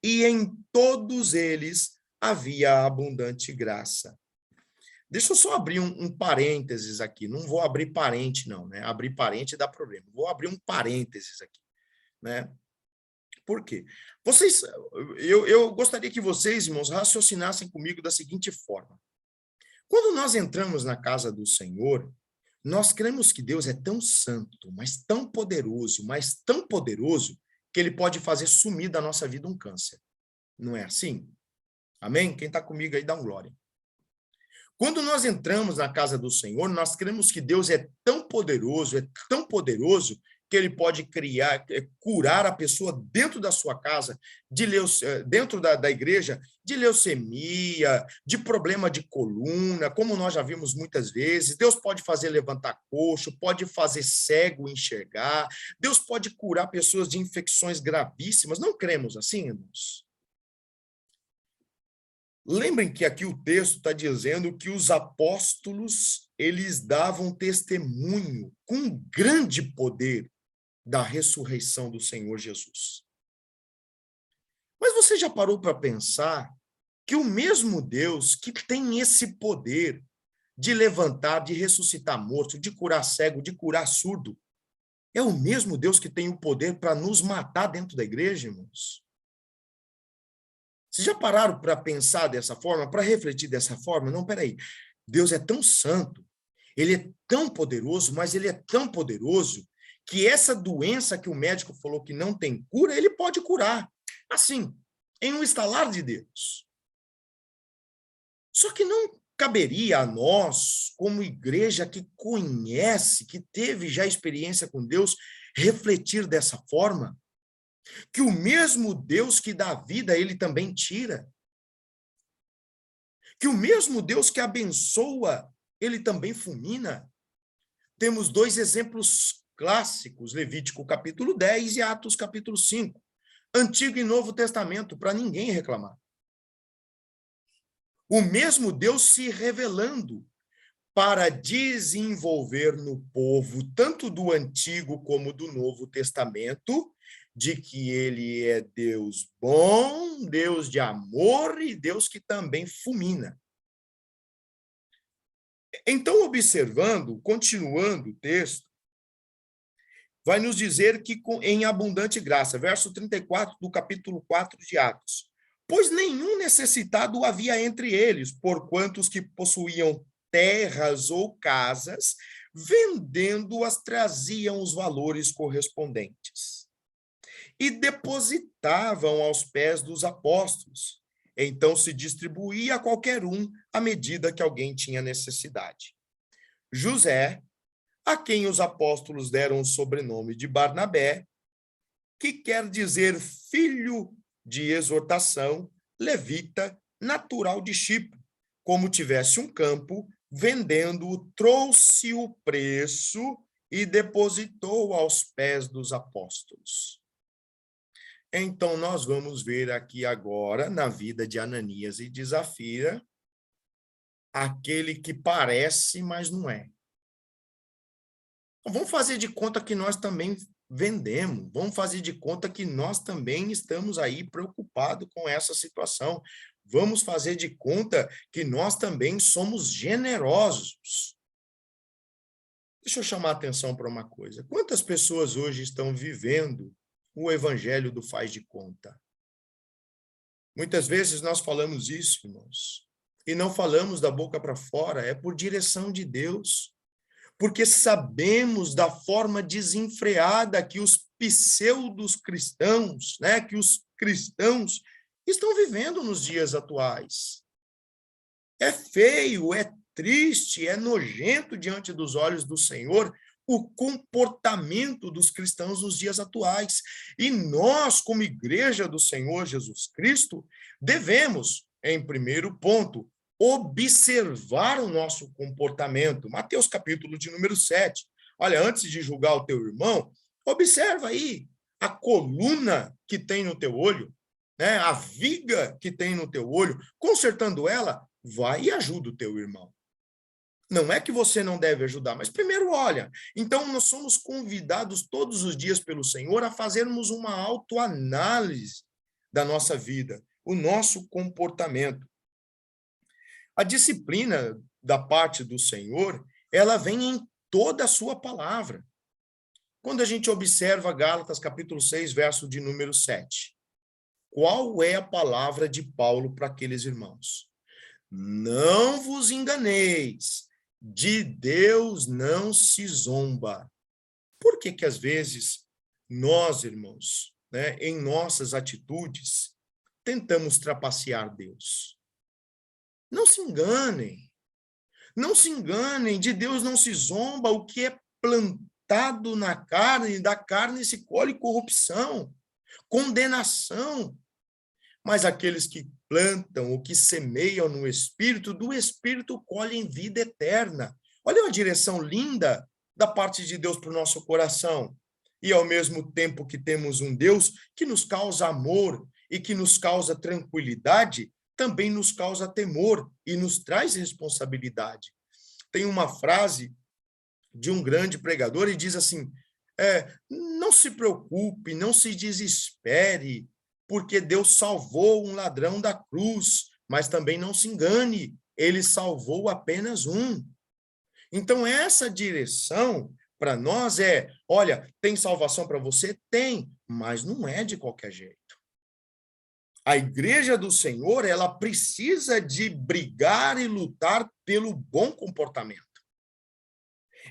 e em todos eles havia abundante graça. Deixa eu só abrir um parênteses aqui, não vou abrir parente não, né? Abrir parente dá problema, vou abrir um parênteses aqui, né? Por quê? Eu gostaria que vocês, irmãos, raciocinassem comigo da seguinte forma. Quando nós entramos na casa do Senhor, nós cremos que Deus é tão santo, mas tão poderoso, que ele pode fazer sumir da nossa vida um câncer. Não é assim? Amém? Quem está comigo aí, dá um glória. Quando nós entramos na casa do Senhor, nós cremos que Deus é tão poderoso, que ele pode curar a pessoa dentro da sua casa, dentro da igreja, de leucemia, de problema de coluna, como nós já vimos muitas vezes. Deus pode fazer levantar coxo, pode fazer cego enxergar, Deus pode curar pessoas de infecções gravíssimas. Não cremos assim, irmãos? Lembrem que aqui o texto está dizendo que os apóstolos, eles davam testemunho com grande poder da ressurreição do Senhor Jesus. Mas você já parou para pensar que o mesmo Deus que tem esse poder de levantar, de ressuscitar morto, de curar cego, de curar surdo, é o mesmo Deus que tem o poder para nos matar dentro da igreja, irmãos? Vocês já pararam para pensar dessa forma, para refletir dessa forma? Não, peraí. Deus é tão santo, ele é tão poderoso, mas ele é tão poderoso que essa doença que o médico falou que não tem cura, ele pode curar. Assim, em um estalar de dedos. Só que não caberia a nós, como igreja que conhece, que teve já experiência com Deus, refletir dessa forma? Que o mesmo Deus que dá vida, ele também tira. Que o mesmo Deus que abençoa, ele também fulmina. Temos dois exemplos clássicos, Levítico capítulo 10 e Atos capítulo 5. Antigo e Novo Testamento, para ninguém reclamar. O mesmo Deus se revelando para desenvolver no povo, tanto do Antigo como do Novo Testamento, de que ele é Deus bom, Deus de amor e Deus que também fulmina. Então, observando, continuando o texto, vai nos dizer que em abundante graça, verso 34 do capítulo 4 de Atos. Pois nenhum necessitado havia entre eles, porquanto os que possuíam terras ou casas, vendendo-as, traziam os valores correspondentes e depositavam aos pés dos apóstolos. Então se distribuía a qualquer um à medida que alguém tinha necessidade. José, a quem os apóstolos deram o sobrenome de Barnabé, que quer dizer filho de exortação, levita, natural de Chipre, como tivesse um campo, vendendo-o, trouxe o preço e depositou aos pés dos apóstolos. Então, nós vamos ver aqui agora, na vida de Ananias e de Zafira, aquele que parece, mas não é. Vamos fazer de conta que nós também vendemos, vamos fazer de conta que nós também estamos aí preocupados com essa situação. Vamos fazer de conta que nós também somos generosos. Deixa eu chamar a atenção para uma coisa. Quantas pessoas hoje estão vivendo o evangelho do faz de conta? Muitas vezes nós falamos isso, irmãos, e não falamos da boca para fora, é por direção de Deus, porque sabemos da forma desenfreada que os pseudos cristãos, né, que os cristãos estão vivendo nos dias atuais. É feio, é triste, é nojento diante dos olhos do Senhor o comportamento dos cristãos nos dias atuais. E nós, como igreja do Senhor Jesus Cristo, devemos, em primeiro ponto, observar o nosso comportamento. Mateus capítulo de número 7. Olha, antes de julgar o teu irmão, observa aí a coluna que tem no teu olho, né? A viga que tem no teu olho. Consertando ela, vai e ajuda o teu irmão. Não é que você não deve ajudar, mas primeiro olha. Então, nós somos convidados todos os dias pelo Senhor a fazermos uma autoanálise da nossa vida, o nosso comportamento. A disciplina da parte do Senhor, ela vem em toda a sua palavra. Quando a gente observa Gálatas capítulo 6, verso de número 7, qual é a palavra de Paulo para aqueles irmãos? Não vos enganeis, de Deus não se zomba. Por que que às vezes nós, irmãos, né, em nossas atitudes, tentamos trapacear Deus? Não se enganem. Não se enganem, de Deus não se zomba. O que é plantado na carne, da carne se colhe corrupção, condenação. Mas aqueles que plantam, o que semeiam no Espírito, do Espírito colhem vida eterna. Olha uma direção linda da parte de Deus para o nosso coração. E ao mesmo tempo que temos um Deus que nos causa amor e que nos causa tranquilidade, também nos causa temor e nos traz responsabilidade. Tem uma frase de um grande pregador e diz assim, não se preocupe, não se desespere, porque Deus salvou um ladrão da cruz, mas também não se engane, ele salvou apenas um. Então, essa direção para nós olha, tem salvação para você? Tem, mas não é de qualquer jeito. A igreja do Senhor, ela precisa de brigar e lutar pelo bom comportamento.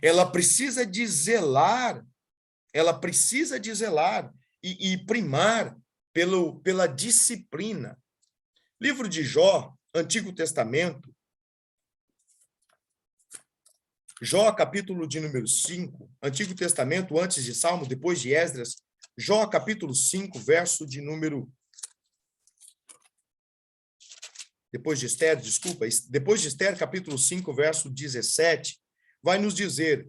Ela precisa de zelar, e primar pela disciplina. Livro de Jó, Antigo Testamento, Jó, capítulo de número 5, Antigo Testamento, antes de Salmos, depois de Esdras, Jó, capítulo 5, verso de número... Depois de Esther, capítulo 5, verso 17, vai nos dizer,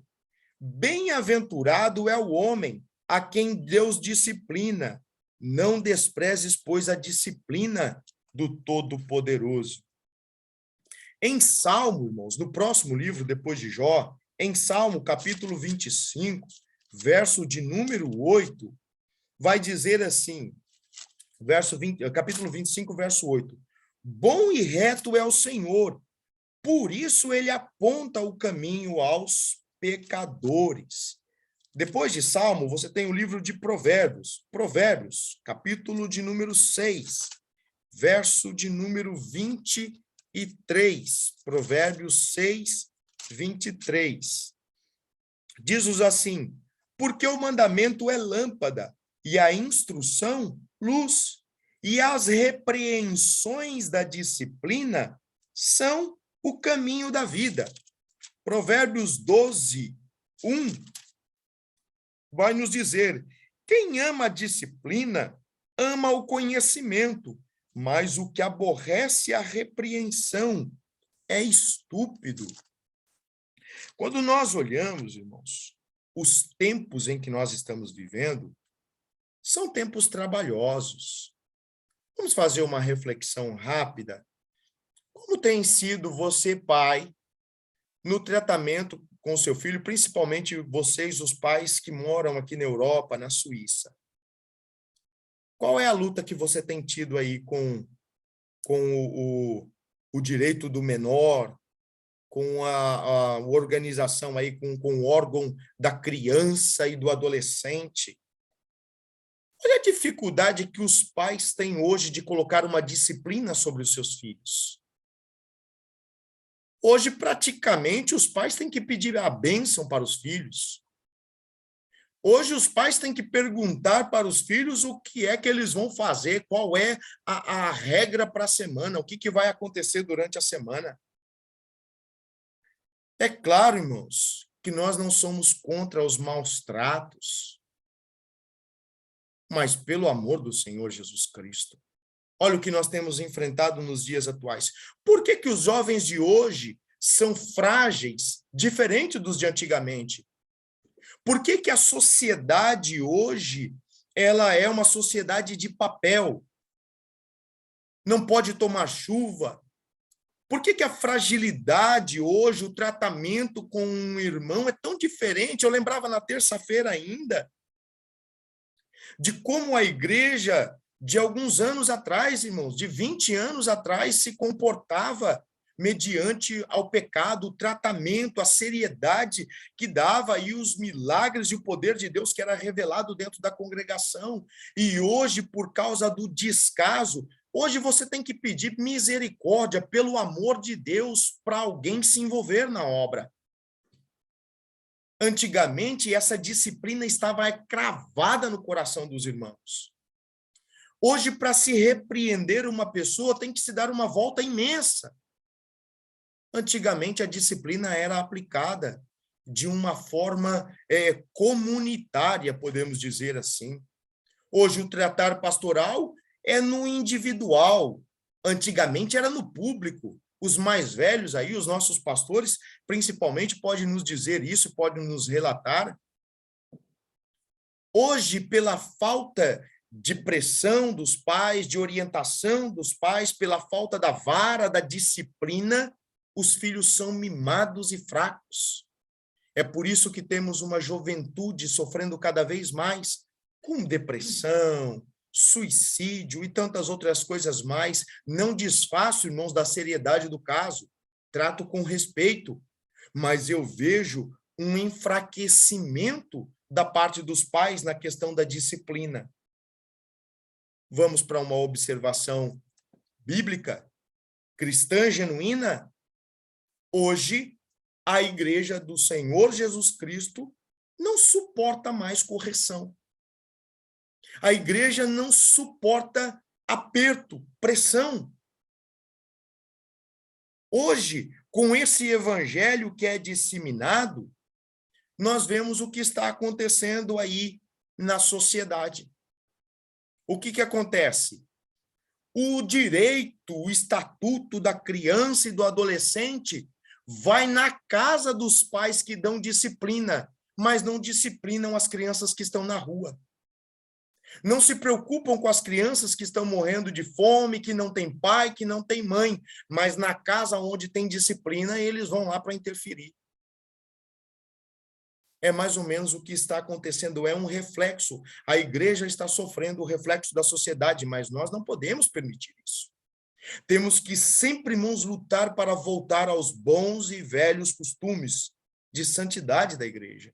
bem-aventurado é o homem a quem Deus disciplina, não desprezes, pois, a disciplina do Todo-Poderoso. Em Salmo, irmãos, no próximo livro, depois de Jó, em Salmo, capítulo 25, verso de número 8, vai dizer assim, capítulo 25, verso 8, bom e reto é o Senhor, por isso ele aponta o caminho aos pecadores. Depois de Salmo, você tem o livro de Provérbios. Provérbios, capítulo de número 6, verso de número 23. Provérbios 6, 23. Diz-nos assim: porque o mandamento é lâmpada, e a instrução, luz, e as repreensões da disciplina são o caminho da vida. Provérbios 12, 1 vai nos dizer: quem ama a disciplina, ama o conhecimento, mas o que aborrece a repreensão é estúpido. Quando nós olhamos, irmãos, os tempos em que nós estamos vivendo, são tempos trabalhosos. Vamos fazer uma reflexão rápida. Como tem sido você, pai, no tratamento com seu filho, principalmente vocês, os pais que moram aqui na Europa, na Suíça? Qual é a luta que você tem tido aí com o direito do menor, com a organização aí, com o órgão da criança e do adolescente? Olha a dificuldade que os pais têm hoje de colocar uma disciplina sobre os seus filhos. Hoje, praticamente, os pais têm que pedir a bênção para os filhos. Hoje, os pais têm que perguntar para os filhos o que é que eles vão fazer, qual é a regra para a semana, o que vai acontecer durante a semana. É claro, irmãos, que nós não somos contra os maus tratos, mas pelo amor do Senhor Jesus Cristo. Olha o que nós temos enfrentado nos dias atuais. Por que os jovens de hoje são frágeis, diferente dos de antigamente? Por que a sociedade hoje ela é uma sociedade de papel? Não pode tomar chuva. Por que a fragilidade hoje, o tratamento com um irmão é tão diferente? Eu lembrava na terça-feira ainda de como a igreja de alguns anos atrás, irmãos, de 20 anos atrás, se comportava mediante ao pecado, o tratamento, a seriedade que dava e os milagres e o poder de Deus que era revelado dentro da congregação. E hoje, por causa do descaso, hoje você tem que pedir misericórdia, pelo amor de Deus, para alguém se envolver na obra. Antigamente, essa disciplina estava cravada no coração dos irmãos. Hoje, para se repreender uma pessoa, tem que se dar uma volta imensa. Antigamente, a disciplina era aplicada de uma forma comunitária, podemos dizer assim. Hoje, o tratar pastoral é no individual. Antigamente, era no público. Os mais velhos aí, os nossos pastores, principalmente, podem nos dizer isso, podem nos relatar. Hoje, pela falta de pressão dos pais, de orientação dos pais, pela falta da vara, da disciplina, os filhos são mimados e fracos. É por isso que temos uma juventude sofrendo cada vez mais com depressão, suicídio e tantas outras coisas mais. Não desfaço, irmãos, da seriedade do caso. Trato com respeito, mas eu vejo um enfraquecimento da parte dos pais na questão da disciplina. Vamos para uma observação bíblica, cristã genuína. Hoje, a igreja do Senhor Jesus Cristo não suporta mais correção. A igreja não suporta aperto, pressão. Hoje, com esse evangelho que é disseminado, nós vemos o que está acontecendo aí na sociedade. O que acontece? O direito, o estatuto da criança e do adolescente vai na casa dos pais que dão disciplina, mas não disciplinam as crianças que estão na rua. Não se preocupam com as crianças que estão morrendo de fome, que não tem pai, que não tem mãe, mas na casa onde tem disciplina, eles vão lá para interferir. É mais ou menos o que está acontecendo, é um reflexo. A igreja está sofrendo o reflexo da sociedade, mas nós não podemos permitir isso. Temos que sempre, irmãos, lutar para voltar aos bons e velhos costumes de santidade da igreja.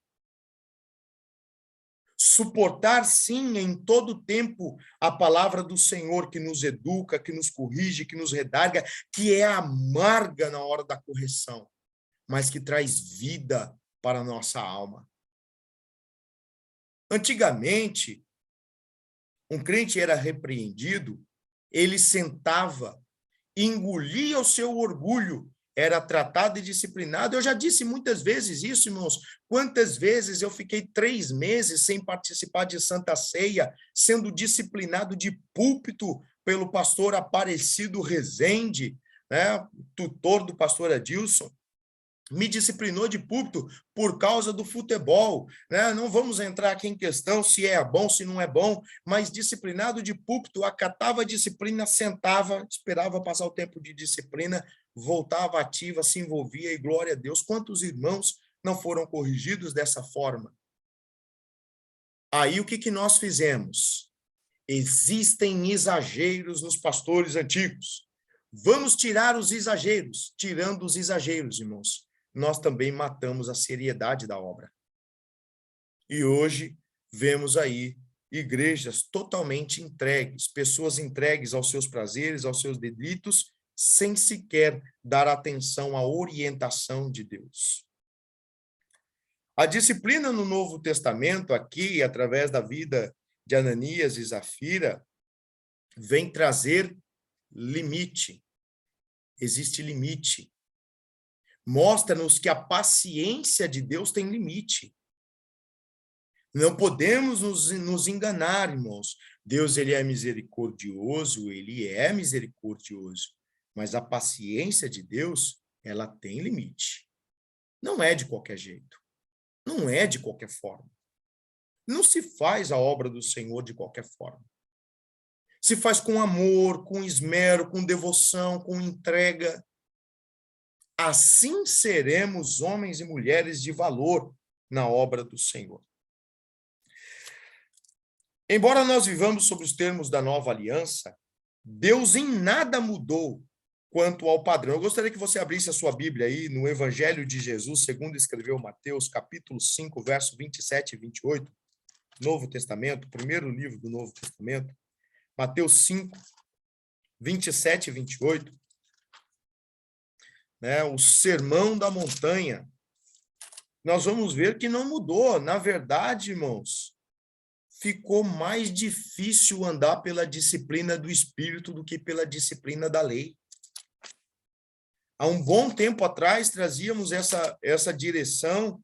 suportar, sim, em todo tempo, a palavra do Senhor que nos educa, que nos corrige, que nos redarga, que é amarga na hora da correção, mas que traz vida para a nossa alma. Antigamente, um crente era repreendido, ele sentava, engolia o seu orgulho, era tratado e disciplinado. Eu já disse muitas vezes isso, irmãos. Quantas vezes eu fiquei 3 meses sem participar de Santa Ceia, sendo disciplinado de púlpito pelo pastor Aparecido Rezende, né, tutor do pastor Adilson. Me disciplinou de púlpito por causa do futebol, né? Não vamos entrar aqui em questão se é bom, se não é bom, mas disciplinado de púlpito, acatava a disciplina, sentava, esperava passar o tempo de disciplina, voltava ativa, se envolvia, e glória a Deus. Quantos irmãos não foram corrigidos dessa forma? Aí o que nós fizemos? Existem exageros nos pastores antigos. Vamos tirar os exageros. Tirando os exageros, irmãos, nós também matamos a seriedade da obra. E hoje vemos aí igrejas totalmente entregues, pessoas entregues aos seus prazeres, aos seus delitos, sem sequer dar atenção à orientação de Deus. A disciplina no Novo Testamento, aqui, através da vida de Ananias e Zafira, vem trazer limite. Existe limite. Mostra-nos que a paciência de Deus tem limite. Não podemos nos enganar, irmãos. Deus, ele é misericordioso, mas a paciência de Deus, ela tem limite. Não é de qualquer jeito. Não é de qualquer forma. Não se faz a obra do Senhor de qualquer forma. Se faz com amor, com esmero, com devoção, com entrega. Assim seremos homens e mulheres de valor na obra do Senhor. Embora nós vivamos sob os termos da nova aliança, Deus em nada mudou quanto ao padrão. Eu gostaria que você abrisse a sua Bíblia aí no Evangelho de Jesus, segundo escreveu Mateus, capítulo 5, verso 27 e 28, Novo Testamento, primeiro livro do Novo Testamento, Mateus 5, 27 e 28. Né, o Sermão da Montanha, nós vamos ver que não mudou. Na verdade, irmãos, ficou mais difícil andar pela disciplina do Espírito do que pela disciplina da lei. Há um bom tempo atrás, trazíamos essa direção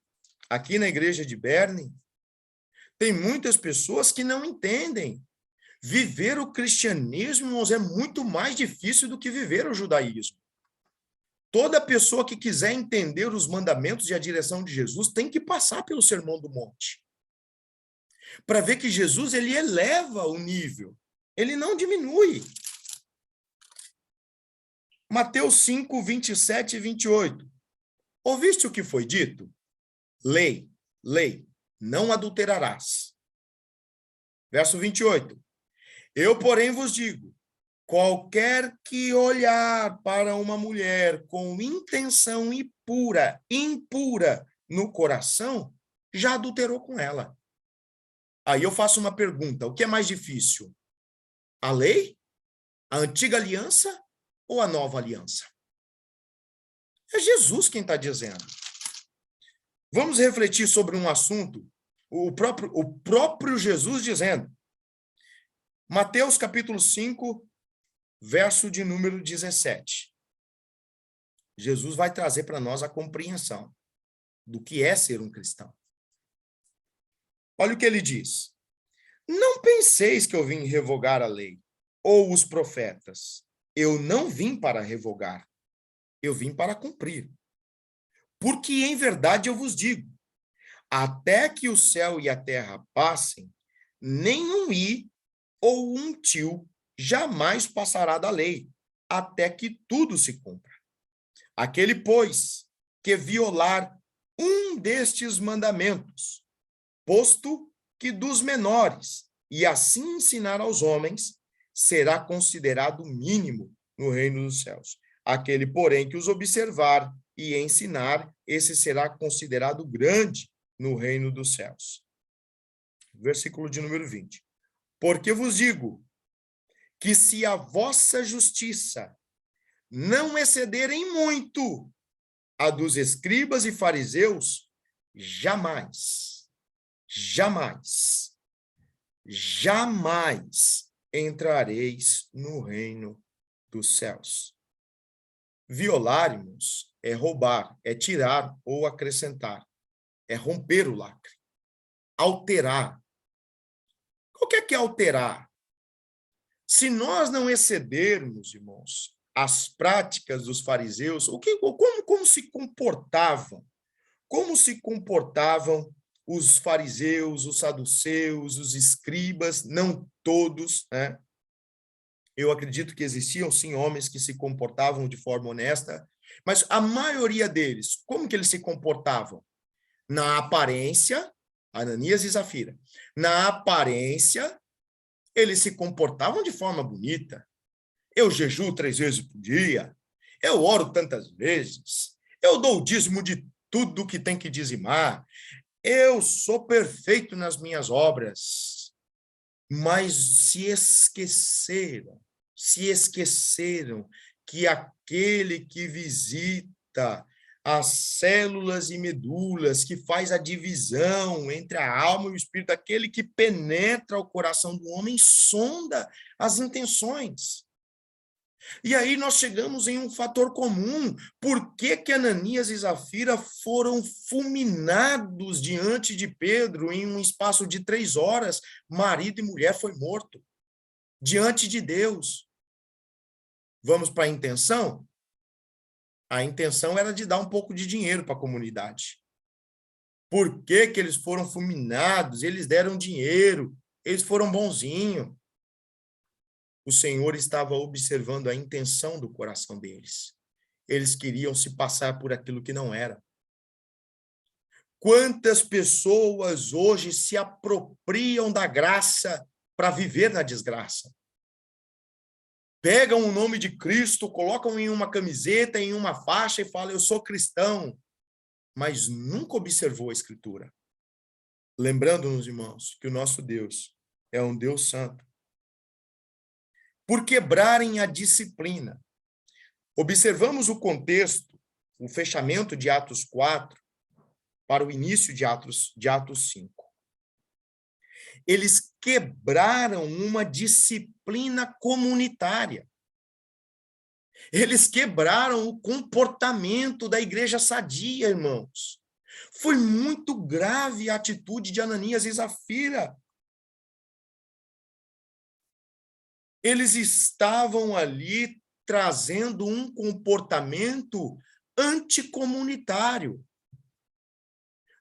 aqui na igreja de Berne. Tem muitas pessoas que não entendem. Viver o cristianismo, irmãos, é muito mais difícil do que viver o judaísmo. Toda pessoa que quiser entender os mandamentos e a direção de Jesus tem que passar pelo Sermão do Monte. Para ver que Jesus, ele eleva o nível. Ele não diminui. Mateus 5, 27 e 28. Ouviste o que foi dito? Lei, não adulterarás. Verso 28. Eu, porém, vos digo, qualquer que olhar para uma mulher com intenção impura no coração, já adulterou com ela. Aí eu faço uma pergunta, o que é mais difícil? A lei? A antiga aliança ou a nova aliança? É Jesus quem está dizendo. Vamos refletir sobre um assunto, o próprio Jesus dizendo. Mateus capítulo 5, verso de número 17. Jesus vai trazer para nós a compreensão do que é ser um cristão. Olha o que ele diz. Não penseis que eu vim revogar a lei ou os profetas. Eu não vim para revogar. Eu vim para cumprir. Porque em verdade eu vos digo, até que o céu e a terra passem, nem um i ou um tio jamais passará da lei, até que tudo se cumpra. Aquele, pois, que violar um destes mandamentos, posto que dos menores, e assim ensinar aos homens, será considerado mínimo no reino dos céus. Aquele, porém, que os observar e ensinar, esse será considerado grande no reino dos céus. versículo de número 20. Porque vos digo que se a vossa justiça não exceder em muito a dos escribas e fariseus, jamais, jamais, jamais entrareis no reino dos céus. Violarmos é roubar, é tirar ou acrescentar, é romper o lacre, alterar. O que é alterar? Se nós não excedermos, irmãos, as práticas dos fariseus, como se comportavam? Como se comportavam os fariseus, os saduceus, os escribas, não todos, né? Eu acredito que existiam, sim, homens que se comportavam de forma honesta, mas a maioria deles, como que eles se comportavam? Na aparência, Ananias e Zafira, na aparência, eles se comportavam de forma bonita. Eu jejuo 3 vezes por dia, eu oro tantas vezes, eu dou o dízimo de tudo que tem que dizimar, eu sou perfeito nas minhas obras, mas se esqueceram que aquele que visita as células e medulas, que faz a divisão entre a alma e o espírito, aquele que penetra o coração do homem, sonda as intenções. E aí nós chegamos em um fator comum. Por que que Ananias e Zafira foram fulminados diante de Pedro em um espaço de 3 horas? Marido e mulher foi morto diante de Deus. Vamos para a intenção? A intenção era de dar um pouco de dinheiro para a comunidade. Por que que eles foram fulminados? Eles deram dinheiro, eles foram bonzinhos. O Senhor estava observando a intenção do coração deles. Eles queriam se passar por aquilo que não era. Quantas pessoas hoje se apropriam da graça para viver na desgraça? Pegam o nome de Cristo, colocam em uma camiseta, em uma faixa e falam, eu sou cristão, mas nunca observou a Escritura. Lembrando-nos, irmãos, que o nosso Deus é um Deus santo. Por quebrarem a disciplina. Observamos o contexto, o fechamento de Atos 4 para o início de Atos 5. Eles quebraram uma disciplina comunitária. Eles quebraram o comportamento da igreja sadia, irmãos. Foi muito grave a atitude de Ananias e Zafira. Eles estavam ali trazendo um comportamento anticomunitário.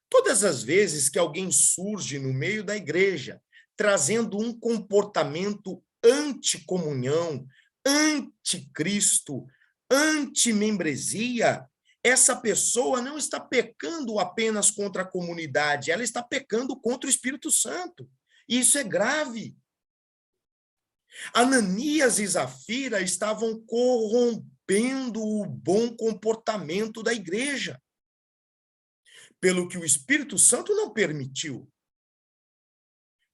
Todas as vezes que alguém surge no meio da igreja trazendo um comportamento anticomunhão, anticristo, antimembresia, essa pessoa não está pecando apenas contra a comunidade, ela está pecando contra o Espírito Santo. E isso é grave. Ananias e Zafira estavam corrompendo o bom comportamento da igreja, pelo que o Espírito Santo não permitiu.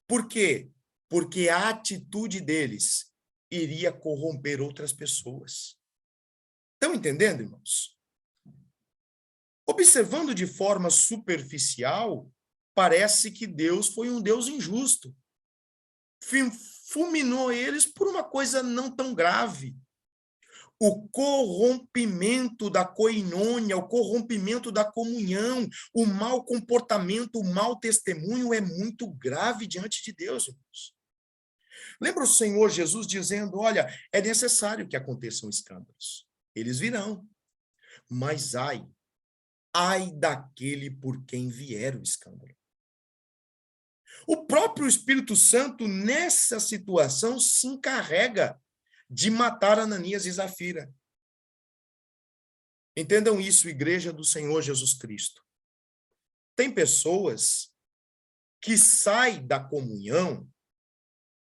Por quê? Porque a atitude deles iria corromper outras pessoas. Estão entendendo, irmãos? Observando de forma superficial, parece que Deus foi um Deus injusto. Fulminou eles por uma coisa não tão grave. O corrompimento da coinônia, o corrompimento da comunhão, o mau comportamento, o mau testemunho é muito grave diante de Deus, irmãos. Lembra o Senhor Jesus dizendo, olha, é necessário que aconteçam escândalos. Eles virão. Mas ai daquele por quem vier o escândalo. O próprio Espírito Santo, nessa situação, se encarrega de matar Ananias e Zafira. Entendam isso, igreja do Senhor Jesus Cristo. Tem pessoas que saem da comunhão,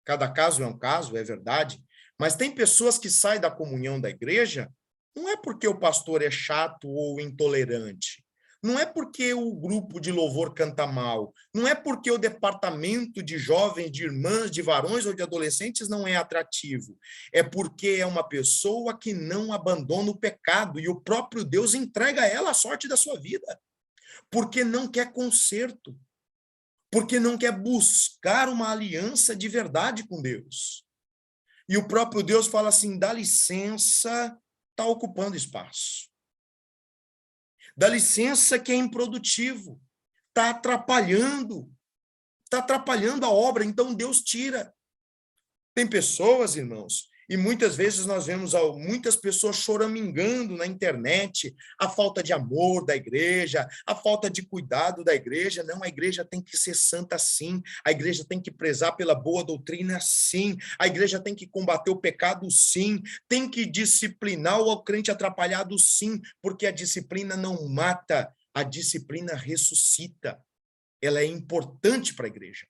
cada caso é um caso, é verdade, mas tem pessoas que saem da comunhão da igreja, não é porque o pastor é chato ou intolerante, Não é porque o grupo de louvor canta mal, não é porque o departamento de jovens, de irmãs, de varões ou de adolescentes não é atrativo. É porque é uma pessoa que não abandona o pecado e o próprio Deus entrega a ela a sorte da sua vida. Porque não quer conserto. Porque não quer buscar uma aliança de verdade com Deus. E o próprio Deus fala assim, dá licença, está ocupando espaço. Dá licença que é improdutivo, está atrapalhando a obra, então Deus tira. Tem pessoas, irmãos, e muitas vezes nós vemos muitas pessoas choramingando na internet a falta de amor da igreja, a falta de cuidado da igreja. Não, a igreja tem que ser santa sim, a igreja tem que prezar pela boa doutrina sim, a igreja tem que combater o pecado sim, tem que disciplinar o crente atrapalhado sim, porque a disciplina não mata, a disciplina ressuscita. Ela é importante para a igreja.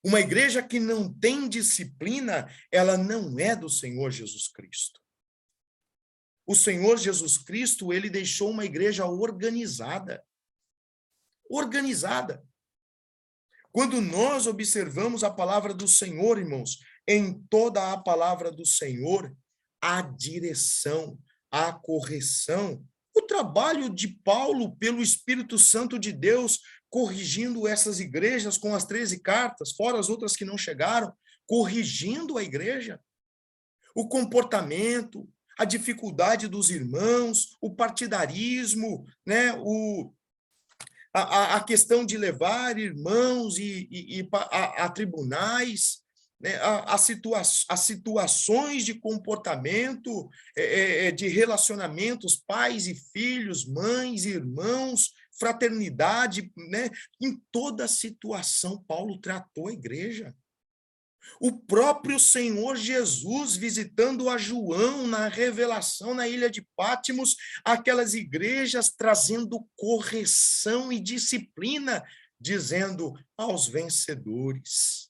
Uma igreja que não tem disciplina, ela não é do Senhor Jesus Cristo. O Senhor Jesus Cristo, ele deixou uma igreja organizada. Organizada. Quando nós observamos a palavra do Senhor, irmãos, em toda a palavra do Senhor, a direção, a correção, o trabalho de Paulo pelo Espírito Santo de Deus, corrigindo essas igrejas com as 13 cartas, fora as outras que não chegaram, corrigindo a igreja. O comportamento, a dificuldade dos irmãos, o partidarismo, né? A questão de levar irmãos a tribunais, né? As situações de comportamento, de relacionamentos, pais e filhos, mães e irmãos, fraternidade, né? Em toda situação, Paulo tratou a igreja. O próprio Senhor Jesus visitando a João na revelação na ilha de Pátimos, aquelas igrejas trazendo correção e disciplina, dizendo aos vencedores,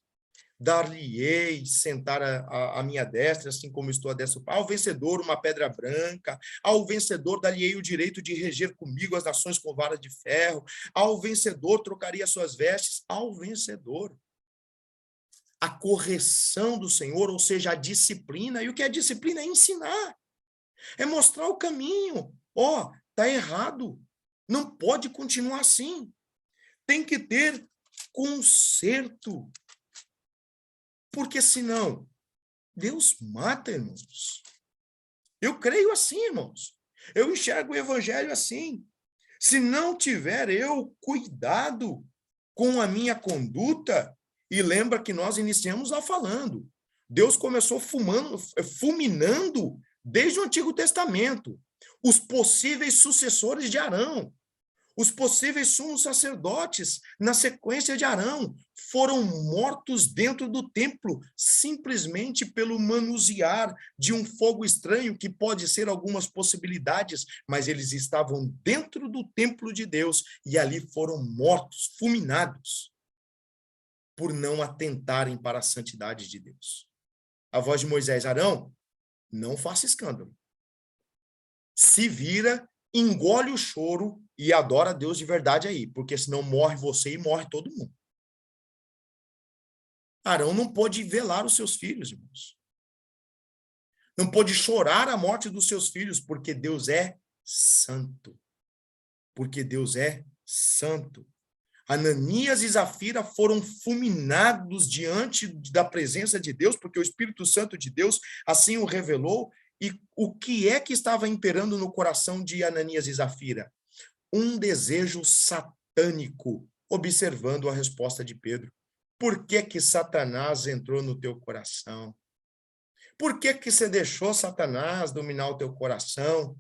dar-lhe-ei sentar a minha destra, assim como estou a destra. Ao vencedor uma pedra branca, ao vencedor dar-lhe-ei o direito de reger comigo as nações com vara de ferro, ao vencedor trocaria suas vestes, ao vencedor. A correção do Senhor, ou seja, a disciplina. E o que é disciplina? É ensinar, é mostrar o caminho. Ó, tá errado, não pode continuar assim. Tem que ter conserto, porque senão Deus mata, irmãos. Eu creio assim, irmãos. Eu enxergo o evangelho assim. Se não tiver eu cuidado com a minha conduta, e lembra que nós iniciamos lá falando, Deus começou fulminando desde o Antigo Testamento os possíveis sucessores de Arão. Os possíveis sumos sacerdotes, na sequência de Arão, foram mortos dentro do templo, simplesmente pelo manusear de um fogo estranho, que pode ser algumas possibilidades, mas eles estavam dentro do templo de Deus e ali foram mortos, fulminados, por não atentarem para a santidade de Deus. A voz de Moisés: Arão, não faça escândalo. Se vira, engole o choro e adora a Deus de verdade aí, porque senão morre você e morre todo mundo. Arão não pôde velar os seus filhos, irmãos. Não pôde chorar a morte dos seus filhos, porque Deus é santo. Porque Deus é santo. Ananias e Zafira foram fulminados diante da presença de Deus, porque o Espírito Santo de Deus assim o revelou. E o que é que estava imperando no coração de Ananias e Zafira? Um desejo satânico, observando a resposta de Pedro. Por que que Satanás entrou no teu coração? Por que que você deixou Satanás dominar o teu coração?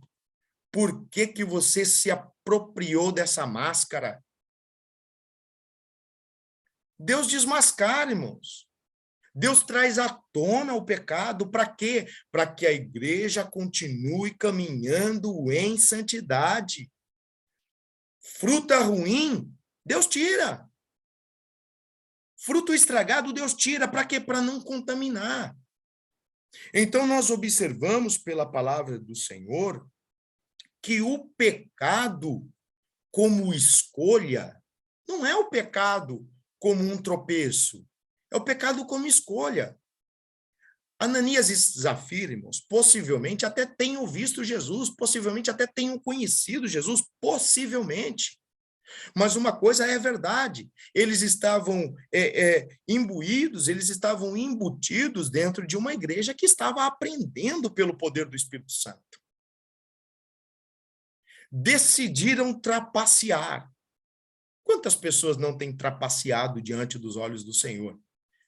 Por que que você se apropriou dessa máscara? Deus desmascara, irmãos. Deus traz à tona o pecado, para quê? Para que a igreja continue caminhando em santidade. Fruta ruim, Deus tira. Fruto estragado, Deus tira. Para quê? Para não contaminar. Então, nós observamos pela palavra do Senhor que o pecado como escolha, não é o pecado como um tropeço, é o pecado como escolha. Ananias e Zafira, irmãos, possivelmente até tenham visto Jesus, possivelmente até tenham conhecido Jesus, possivelmente. Mas uma coisa é verdade, eles estavam imbuídos, eles estavam embutidos dentro de uma igreja que estava aprendendo pelo poder do Espírito Santo. Decidiram trapacear. Quantas pessoas não têm trapaceado diante dos olhos do Senhor?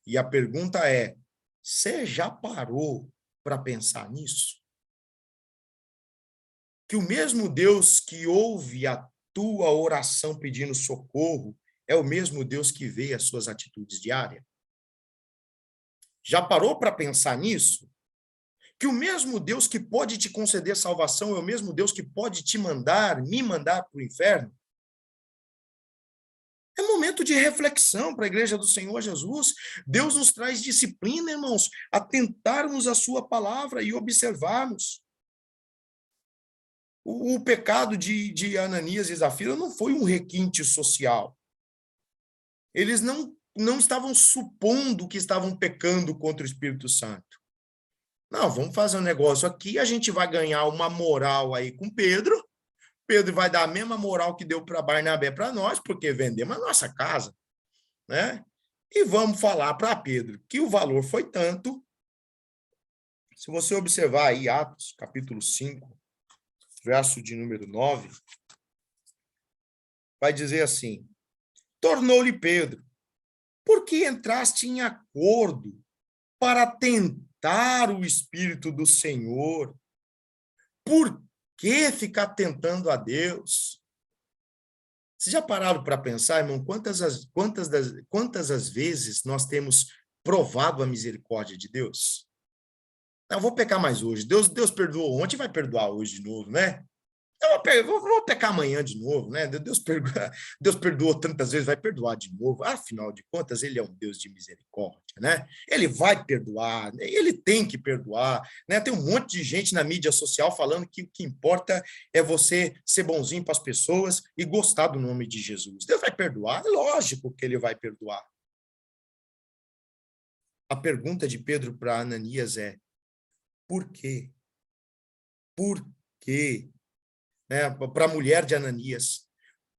E a pergunta é, você já parou para pensar nisso? Que o mesmo Deus que ouve a tua oração pedindo socorro é o mesmo Deus que vê as suas atitudes diárias? Já parou para pensar nisso? Que o mesmo Deus que pode te conceder salvação é o mesmo Deus que pode me mandar para o inferno? É momento de reflexão para a igreja do Senhor Jesus. Deus nos traz disciplina, irmãos, atentarmos a sua palavra e observarmos. O pecado de Ananias e Zafira não foi um requinte social. Eles não estavam supondo que estavam pecando contra o Espírito Santo. Não, vamos fazer um negócio aqui, a gente vai ganhar uma moral aí com Pedro. Pedro vai dar a mesma moral que deu para Barnabé para nós, porque vendemos a nossa casa, né? E vamos falar para Pedro que o valor foi tanto. Se você observar aí Atos, capítulo 5, verso de número 9, vai dizer assim: tornou-lhe Pedro, por que entraste em acordo para tentar o Espírito do Senhor? Por que ficar tentando a Deus? Vocês já pararam para pensar, irmão, quantas as vezes nós temos provado a misericórdia de Deus? Eu vou pecar mais hoje. Deus perdoou ontem, vai perdoar hoje de novo, né? Vou pecar amanhã de novo, né? Deus perdoou tantas vezes, vai perdoar de novo. Afinal de contas, ele é um Deus de misericórdia, né? Ele vai perdoar, ele tem que perdoar, né? Tem um monte de gente na mídia social falando que o que importa é você ser bonzinho para as pessoas e gostar do nome de Jesus. Deus vai perdoar? É lógico que ele vai perdoar. A pergunta de Pedro para Ananias é: por quê? Por quê? Né, para a mulher de Ananias,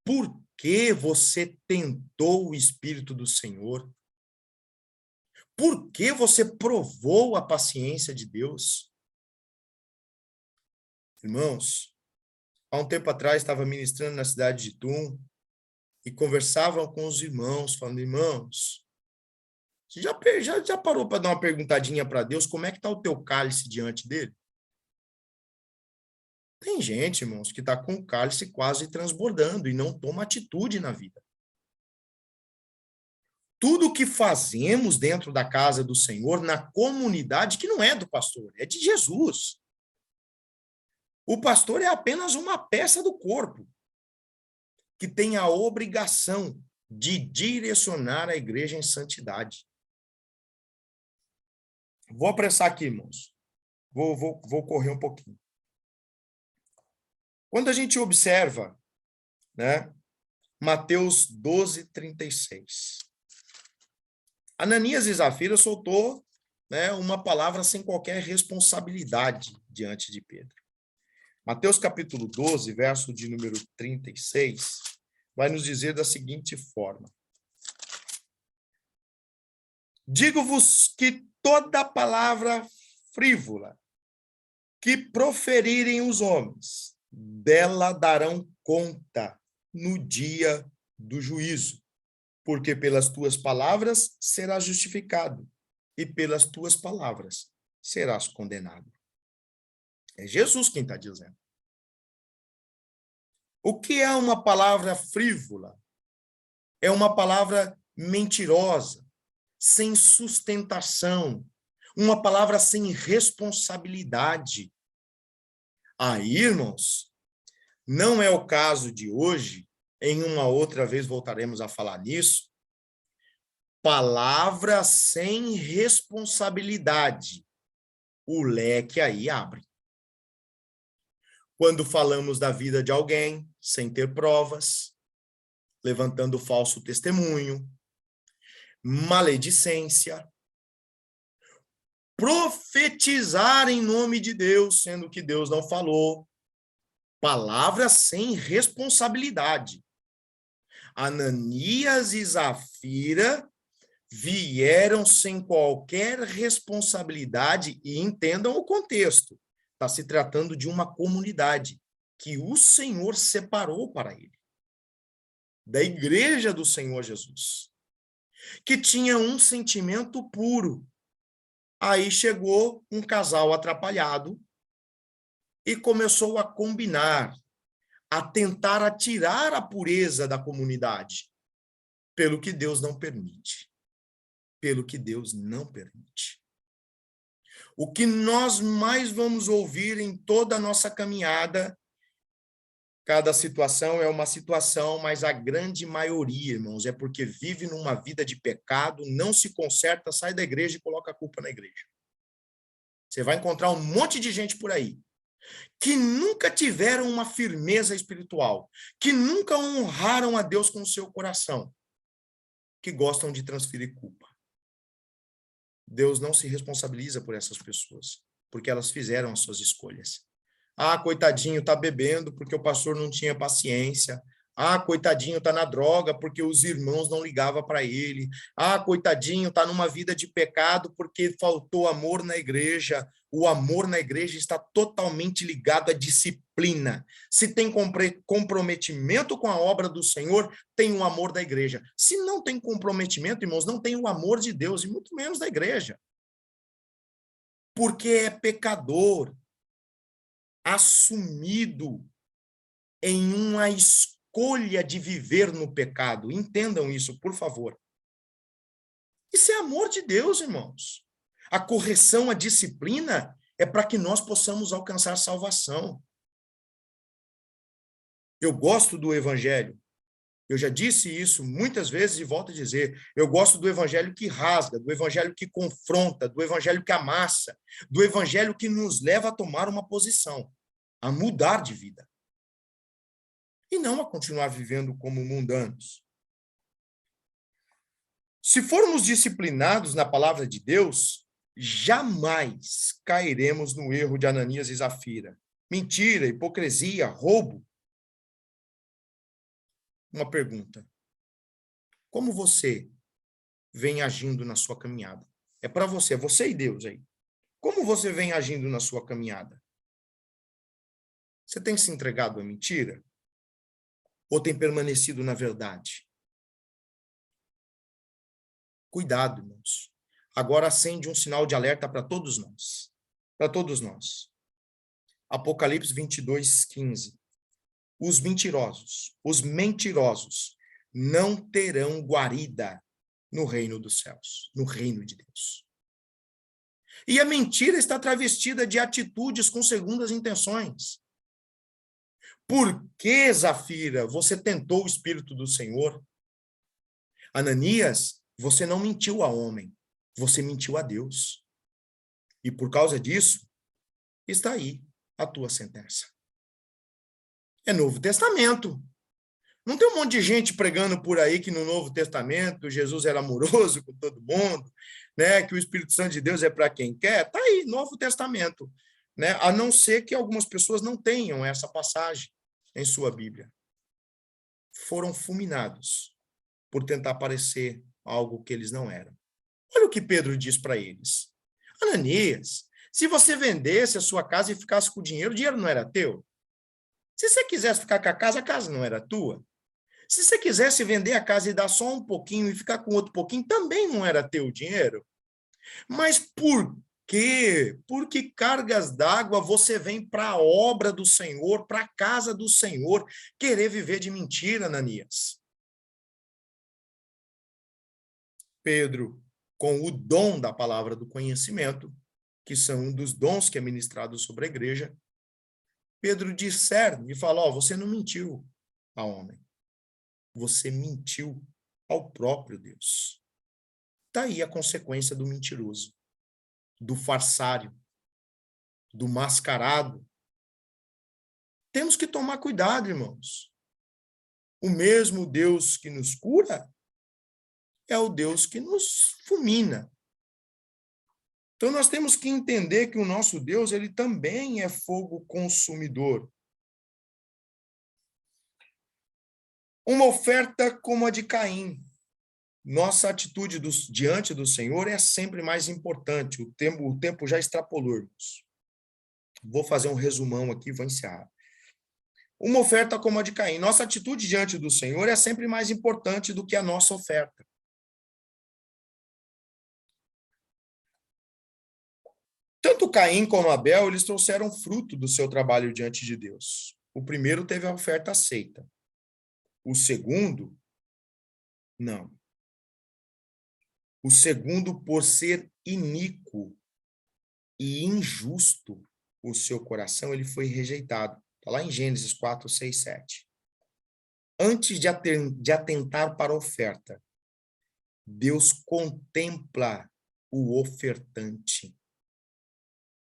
por que você tentou o Espírito do Senhor? Por que você provou a paciência de Deus? Irmãos, há um tempo atrás estava ministrando na cidade de Tum e conversava com os irmãos, falando: irmãos, você já parou para dar uma perguntadinha para Deus, como é que está o teu cálice diante dele? Tem gente, irmãos, que está com o cálice quase transbordando e não toma atitude na vida. Tudo o que fazemos dentro da casa do Senhor, na comunidade, que não é do pastor, é de Jesus. O pastor é apenas uma peça do corpo, que tem a obrigação de direcionar a igreja em santidade. Vou apressar aqui, irmãos. Vou correr um pouquinho. Quando a gente observa, né, Mateus 12, 36. Ananias e Zafira soltou, né, uma palavra sem qualquer responsabilidade diante de Pedro. Mateus capítulo 12, verso de número 36, vai nos dizer da seguinte forma: digo-vos que toda palavra frívola que proferirem os homens, dela darão conta no dia do juízo, porque pelas tuas palavras serás justificado, e pelas tuas palavras serás condenado. É Jesus quem está dizendo. O que é uma palavra frívola? É uma palavra mentirosa, sem sustentação, uma palavra sem responsabilidade. Aí, irmãos, não é o caso de hoje, em uma outra vez voltaremos a falar nisso, palavra sem responsabilidade. O leque aí abre. quando falamos da vida de alguém sem ter provas, levantando falso testemunho, maledicência, profetizar em nome de Deus, sendo que Deus não falou, palavras sem responsabilidade. Ananias e Zafira vieram sem qualquer responsabilidade, e entendam o contexto. Está se tratando de uma comunidade que o Senhor separou para ele, da igreja do Senhor Jesus, que tinha um sentimento puro. Aí chegou um casal atrapalhado e começou a combinar, a tentar atirar a pureza da comunidade, pelo que Deus não permite. Pelo que Deus não permite. O que nós mais vamos ouvir em toda a nossa caminhada, cada situação é uma situação, mas a grande maioria, irmãos, é porque vive numa vida de pecado, não se conserta, sai da igreja e coloca a culpa na igreja. Você vai encontrar um monte de gente por aí que nunca tiveram uma firmeza espiritual, que nunca honraram a Deus com o seu coração, que gostam de transferir culpa. Deus não se responsabiliza por essas pessoas, porque elas fizeram as suas escolhas. Ah, coitadinho, tá bebendo porque o pastor não tinha paciência. Ah, coitadinho, tá na droga porque os irmãos não ligavam para ele. Ah, coitadinho, tá numa vida de pecado porque faltou amor na igreja. O amor na igreja está totalmente ligado à disciplina. Se tem comprometimento com a obra do Senhor, tem o amor da igreja. Se não tem comprometimento, irmãos, não tem o amor de Deus, e muito menos da igreja. Porque é pecador, assumido em uma escolha de viver no pecado. Entendam isso, por favor. Isso é amor de Deus, irmãos. A correção, a disciplina é para que nós possamos alcançar salvação. Eu gosto do evangelho. Eu já disse isso muitas vezes e volto a dizer. Eu gosto do evangelho que rasga, do evangelho que confronta, do evangelho que amassa, do evangelho que nos leva a tomar uma posição, a mudar de vida. E não a continuar vivendo como mundanos. Se formos disciplinados na palavra de Deus, jamais cairemos no erro de Ananias e Zafira. Mentira, hipocrisia, roubo. Uma pergunta. Como você vem agindo na sua caminhada? É para você, é você e Deus aí. Como você vem agindo na sua caminhada? Você tem se entregado à mentira? Ou tem permanecido na verdade? Cuidado, irmãos. Agora acende um sinal de alerta para todos nós. Para todos nós. Apocalipse 22:15. Os mentirosos, não terão guarida no reino dos céus, no reino de Deus. E a mentira está travestida de atitudes com segundas intenções. Por que, Zafira, você tentou o Espírito do Senhor? Ananias, você não mentiu a homem, você mentiu a Deus. E por causa disso, está aí a tua sentença. É Novo Testamento. Não tem um monte de gente pregando por aí que no Novo Testamento Jesus era amoroso com todo mundo, né? Que o Espírito Santo de Deus é para quem quer. Está aí, Novo Testamento. Né? A não ser que algumas pessoas não tenham essa passagem em sua Bíblia. Foram fulminados por tentar parecer algo que eles não eram. Olha o que Pedro diz para eles. Ananias, se você vendesse a sua casa e ficasse com o dinheiro não era teu? Se você quisesse ficar com a casa não era tua? Se você quisesse vender a casa e dar só um pouquinho e ficar com outro pouquinho, também não era teu dinheiro? Mas por quê? Por que cargas d'água você vem para a obra do Senhor, para a casa do Senhor, querer viver de mentira, Ananias? Pedro, com o dom da palavra do conhecimento, que são um dos dons que é ministrado sobre a igreja, Pedro discerne e fala, você não mentiu a homem. Você mentiu ao próprio Deus. Está aí a consequência do mentiroso, do farsário, do mascarado. Temos que tomar cuidado, irmãos. O mesmo Deus que nos cura é o Deus que nos fulmina. Então, nós temos que entender que o nosso Deus, ele também é fogo consumidor. Uma oferta como a de Caim. Nossa atitude diante do Senhor é sempre mais importante. O tempo já extrapolou, irmãos. Vou fazer um resumão aqui e vou encerrar. Uma oferta como a de Caim. Nossa atitude diante do Senhor é sempre mais importante do que a nossa oferta. Tanto Caim como Abel, eles trouxeram fruto do seu trabalho diante de Deus. O primeiro teve a oferta aceita. O segundo, não. O segundo, por ser iníquo e injusto o seu coração, ele foi rejeitado. Está lá em Gênesis 4, 6, 7. Antes de atentar para a oferta, Deus contempla o ofertante.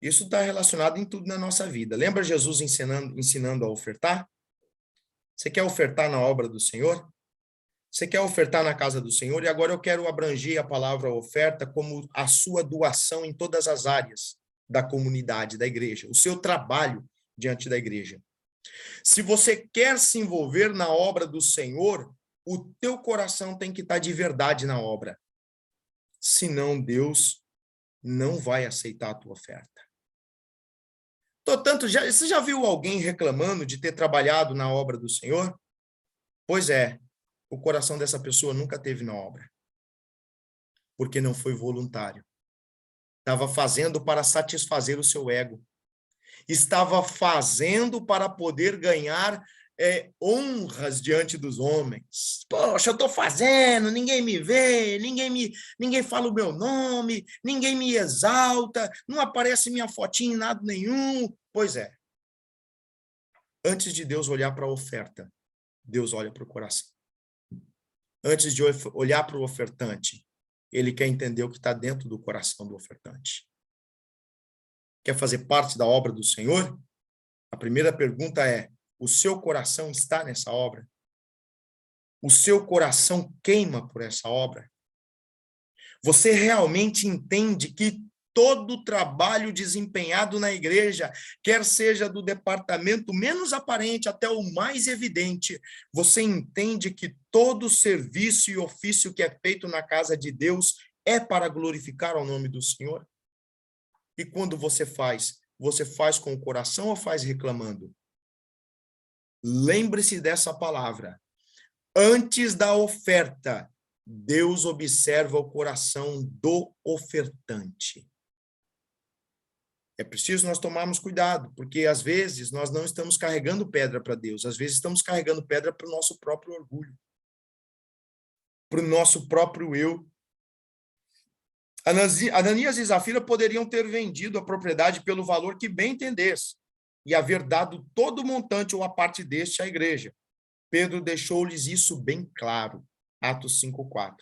Isso está relacionado em tudo na nossa vida. Lembra Jesus ensinando a ofertar? Você quer ofertar na obra do Senhor? Você quer ofertar na casa do Senhor? E agora eu quero abranger a palavra oferta como a sua doação em todas as áreas da comunidade, da igreja, o seu trabalho diante da igreja. Se você quer se envolver na obra do Senhor, o teu coração tem que estar de verdade na obra. Senão Deus não vai aceitar a tua oferta. Portanto, você já viu alguém reclamando de ter trabalhado na obra do Senhor? Pois é, o coração dessa pessoa nunca teve na obra, porque não foi voluntário. Estava fazendo para satisfazer o seu ego. Estava fazendo para poder ganhar honras diante dos homens. Poxa, eu estou fazendo, ninguém me vê, ninguém fala o meu nome, ninguém me exalta, não aparece minha fotinha em nada nenhum. Pois é. Antes de Deus olhar para a oferta, Deus olha para o coração. Antes de olhar para o ofertante, ele quer entender o que está dentro do coração do ofertante. Quer fazer parte da obra do Senhor? A primeira pergunta é: o seu coração está nessa obra? O seu coração queima por essa obra? Você realmente entende que todo o trabalho desempenhado na igreja, quer seja do departamento menos aparente até o mais evidente, você entende que todo serviço e ofício que é feito na casa de Deus é para glorificar o nome do Senhor? E quando você faz com o coração ou faz reclamando? Lembre-se dessa palavra. Antes da oferta, Deus observa o coração do ofertante. É preciso nós tomarmos cuidado, porque às vezes nós não estamos carregando pedra para Deus, às vezes estamos carregando pedra para o nosso próprio orgulho, para o nosso próprio eu. Ananias e Zafira poderiam ter vendido a propriedade pelo valor que bem entendesse e haver dado todo o montante ou a parte deste à igreja. Pedro deixou-lhes isso bem claro, Atos 5:4.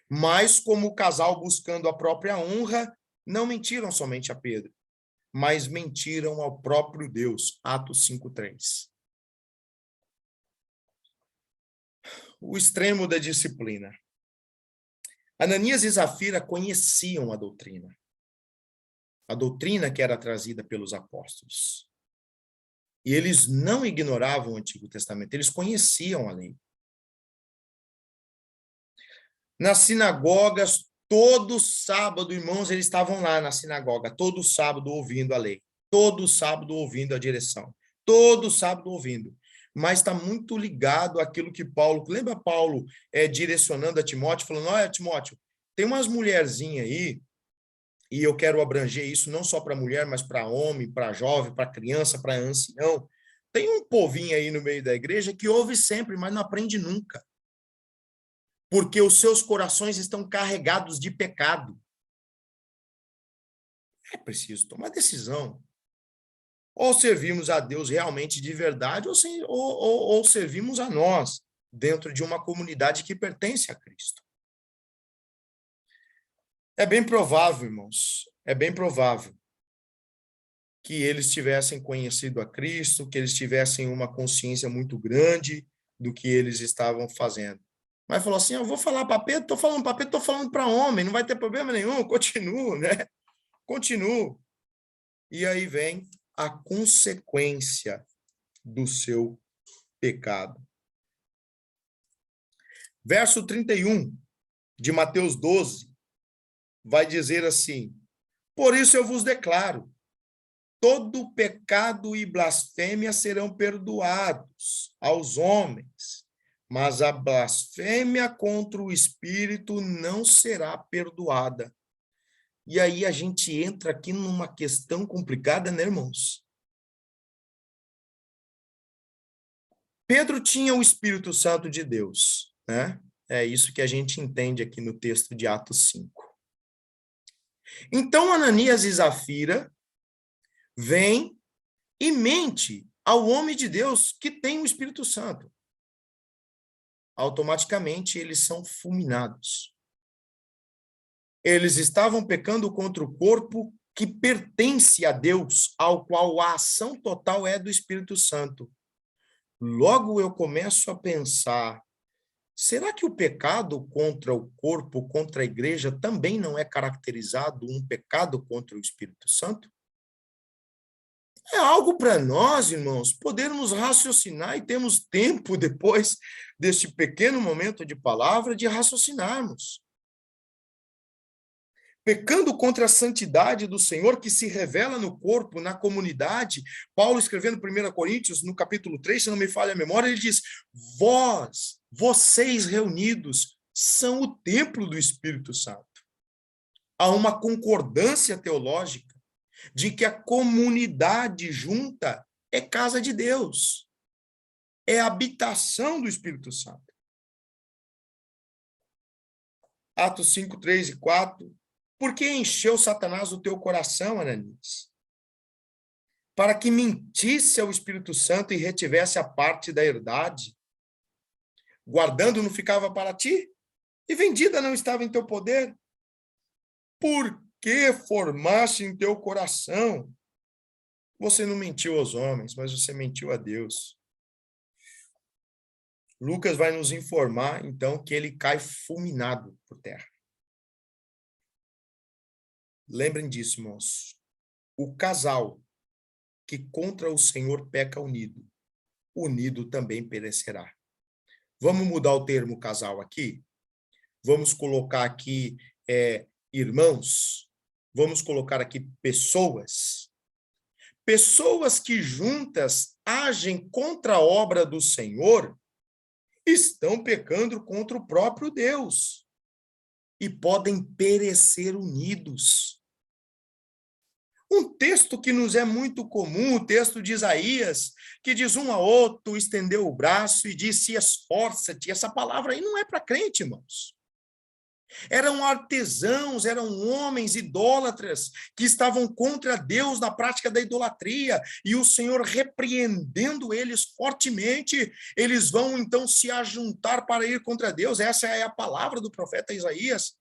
Mas, como o casal buscando a própria honra, não mentiram somente a Pedro, mas mentiram ao próprio Deus, Atos 5:3. O extremo da disciplina. Ananias e Zafira conheciam a doutrina que era trazida pelos apóstolos. E eles não ignoravam o Antigo Testamento, eles conheciam a lei. Nas sinagogas, todo sábado, irmãos, eles estavam lá na sinagoga, todo sábado ouvindo a lei, todo sábado ouvindo a direção, todo sábado ouvindo. Mas está muito ligado àquilo que Paulo... Lembra Paulo direcionando a Timóteo, falando: olha, Timóteo, tem umas mulherzinhas aí, e eu quero abranger isso não só para mulher, mas para homem, para jovem, para criança, para ancião. Tem um povinho aí no meio da igreja que ouve sempre, mas não aprende nunca. Porque os seus corações estão carregados de pecado. É preciso tomar decisão. Ou servimos a Deus realmente de verdade, ou servimos a nós, dentro de uma comunidade que pertence a Cristo. É bem provável, irmãos, é bem provável que eles tivessem conhecido a Cristo, que eles tivessem uma consciência muito grande do que eles estavam fazendo. Mas falou assim, eu vou falar para Pedro, estou falando para Pedro, estou falando para homem, não vai ter problema nenhum, continuo, né? Continuo. E aí vem a consequência do seu pecado. Verso 31 de Mateus 12 vai dizer assim, por isso eu vos declaro, todo pecado e blasfêmia serão perdoados aos homens, mas a blasfêmia contra o Espírito não será perdoada. E aí a gente entra aqui numa questão complicada, né, irmãos? Pedro tinha o Espírito Santo de Deus, né? É isso que a gente entende aqui no texto de Atos 5. Então, Ananias e Zafira vêm e mente ao homem de Deus que tem o Espírito Santo. Automaticamente, eles são fulminados. Eles estavam pecando contra o corpo que pertence a Deus, ao qual a ação total é do Espírito Santo. Logo eu começo a pensar, será que o pecado contra o corpo, contra a igreja, também não é caracterizado um pecado contra o Espírito Santo? É algo para nós, irmãos, podermos raciocinar e temos tempo depois deste pequeno momento de palavra de raciocinarmos. Pecando contra a santidade do Senhor que se revela no corpo, na comunidade. Paulo escrevendo 1 Coríntios, no capítulo 3, se não me falha a memória, ele diz, vocês reunidos, são o templo do Espírito Santo. Há uma concordância teológica de que a comunidade junta é casa de Deus, é habitação do Espírito Santo. Atos 5, 3 e 4. Por que encheu Satanás o teu coração, Ananias? Para que mentisse ao Espírito Santo e retivesse a parte da herdade? Guardando não ficava para ti? E vendida não estava em teu poder? Por que formaste em teu coração? Você não mentiu aos homens, mas você mentiu a Deus. Lucas vai nos informar, então, que ele cai fulminado por terra. Lembrem disso, irmãos. O casal que contra o Senhor peca unido também perecerá. Vamos mudar o termo casal aqui? Vamos colocar aqui irmãos? Vamos colocar aqui pessoas? Pessoas que juntas agem contra a obra do Senhor estão pecando contra o próprio Deus e podem perecer unidos. Um texto que nos é muito comum, o texto de Isaías, que diz um a outro, estendeu o braço e disse, esforça-te. Essa palavra aí não é para crente, irmãos. Eram artesãos, eram homens idólatras que estavam contra Deus na prática da idolatria, e o Senhor repreendendo eles fortemente, eles vão então se ajuntar para ir contra Deus. Essa é a palavra do profeta Isaías.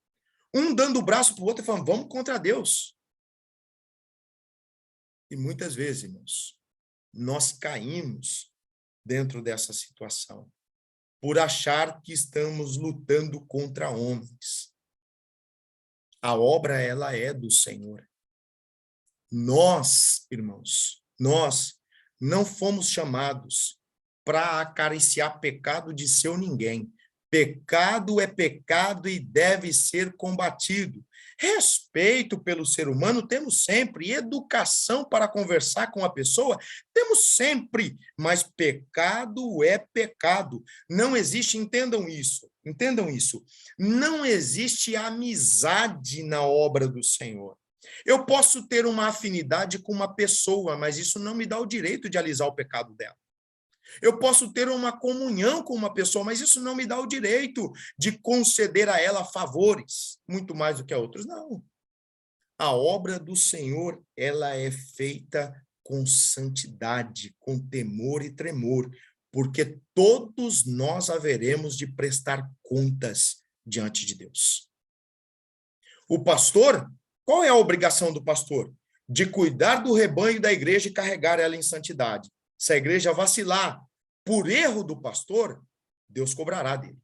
Um dando o braço para o outro e falando, vamos contra Deus. E muitas vezes, irmãos, nós caímos dentro dessa situação, por achar que estamos lutando contra homens. A obra, ela é do Senhor. Nós, irmãos, nós não fomos chamados para acariciar pecado de seu ninguém. Pecado é pecado e deve ser combatido. Respeito pelo ser humano temos sempre, educação para conversar com a pessoa temos sempre, mas pecado é pecado. Não existe, entendam isso, não existe amizade na obra do Senhor. Eu posso ter uma afinidade com uma pessoa, mas isso não me dá o direito de alisar o pecado dela. Eu posso ter uma comunhão com uma pessoa, mas isso não me dá o direito de conceder a ela favores, muito mais do que a outros. Não. A obra do Senhor, ela é feita com santidade, com temor e tremor, porque todos nós haveremos de prestar contas diante de Deus. O pastor, qual é a obrigação do pastor? de cuidar do rebanho da igreja e carregar ela em santidade. Se a igreja vacilar por erro do pastor, Deus cobrará dele.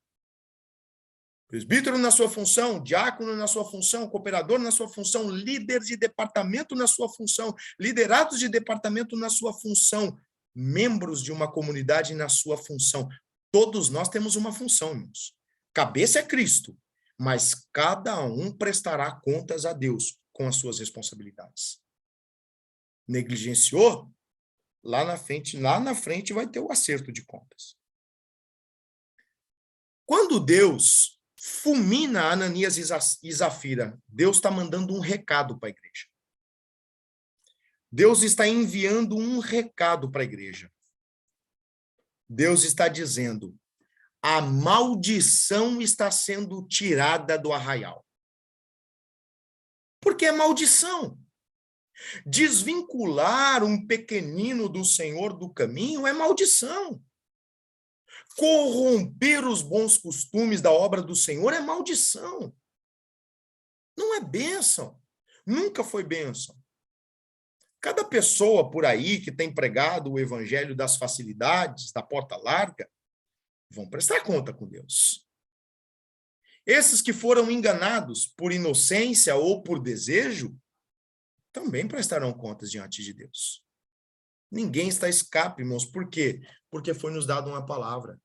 Presbítero na sua função, diácono na sua função, cooperador na sua função, líder de departamento na sua função, liderados de departamento na sua função, membros de uma comunidade na sua função. Todos nós temos uma função, irmãos. Cabeça é Cristo, mas cada um prestará contas a Deus com as suas responsabilidades. Negligenciou? Lá na frente vai ter o acerto de contas. Quando Deus fulmina Ananias e Zafira, Deus está mandando um recado para a igreja. Deus está enviando um recado para a igreja. Deus está dizendo: a maldição está sendo tirada do arraial. Porque é maldição. Desvincular um pequenino do Senhor do caminho é maldição. Corromper os bons costumes da obra do Senhor é maldição. Não é bênção. Nunca foi bênção. Cada pessoa por aí que tem pregado o evangelho das facilidades, da porta larga, vão prestar conta com Deus. Esses que foram enganados por inocência ou por desejo, também prestarão contas diante de Deus. Ninguém está escape, irmãos. Por quê? Porque foi nos dado uma palavra.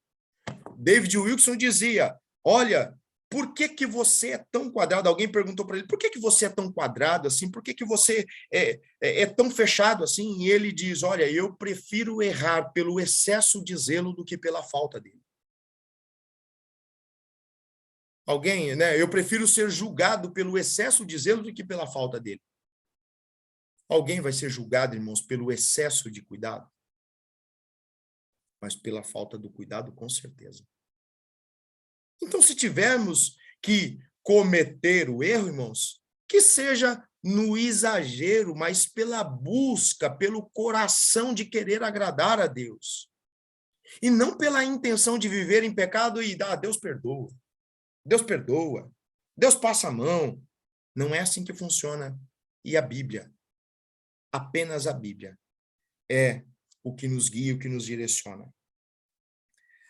David Wilson dizia: olha, por que você é tão quadrado? Alguém perguntou para ele: por que você é tão quadrado assim? Por que você é tão fechado assim? E ele diz: olha, eu prefiro errar pelo excesso de zelo do que pela falta dele. Alguém, né? Eu prefiro ser julgado pelo excesso de zelo do que pela falta dele. Alguém vai ser julgado, irmãos, pelo excesso de cuidado? Mas pela falta do cuidado, com certeza. Então, se tivermos que cometer o erro, irmãos, que seja no exagero, mas pela busca, pelo coração de querer agradar a Deus. E não pela intenção de viver em pecado e Deus perdoa. Deus perdoa. Deus passa a mão. Não é assim que funciona. E a Bíblia, apenas a Bíblia, é o que nos guia, o que nos direciona.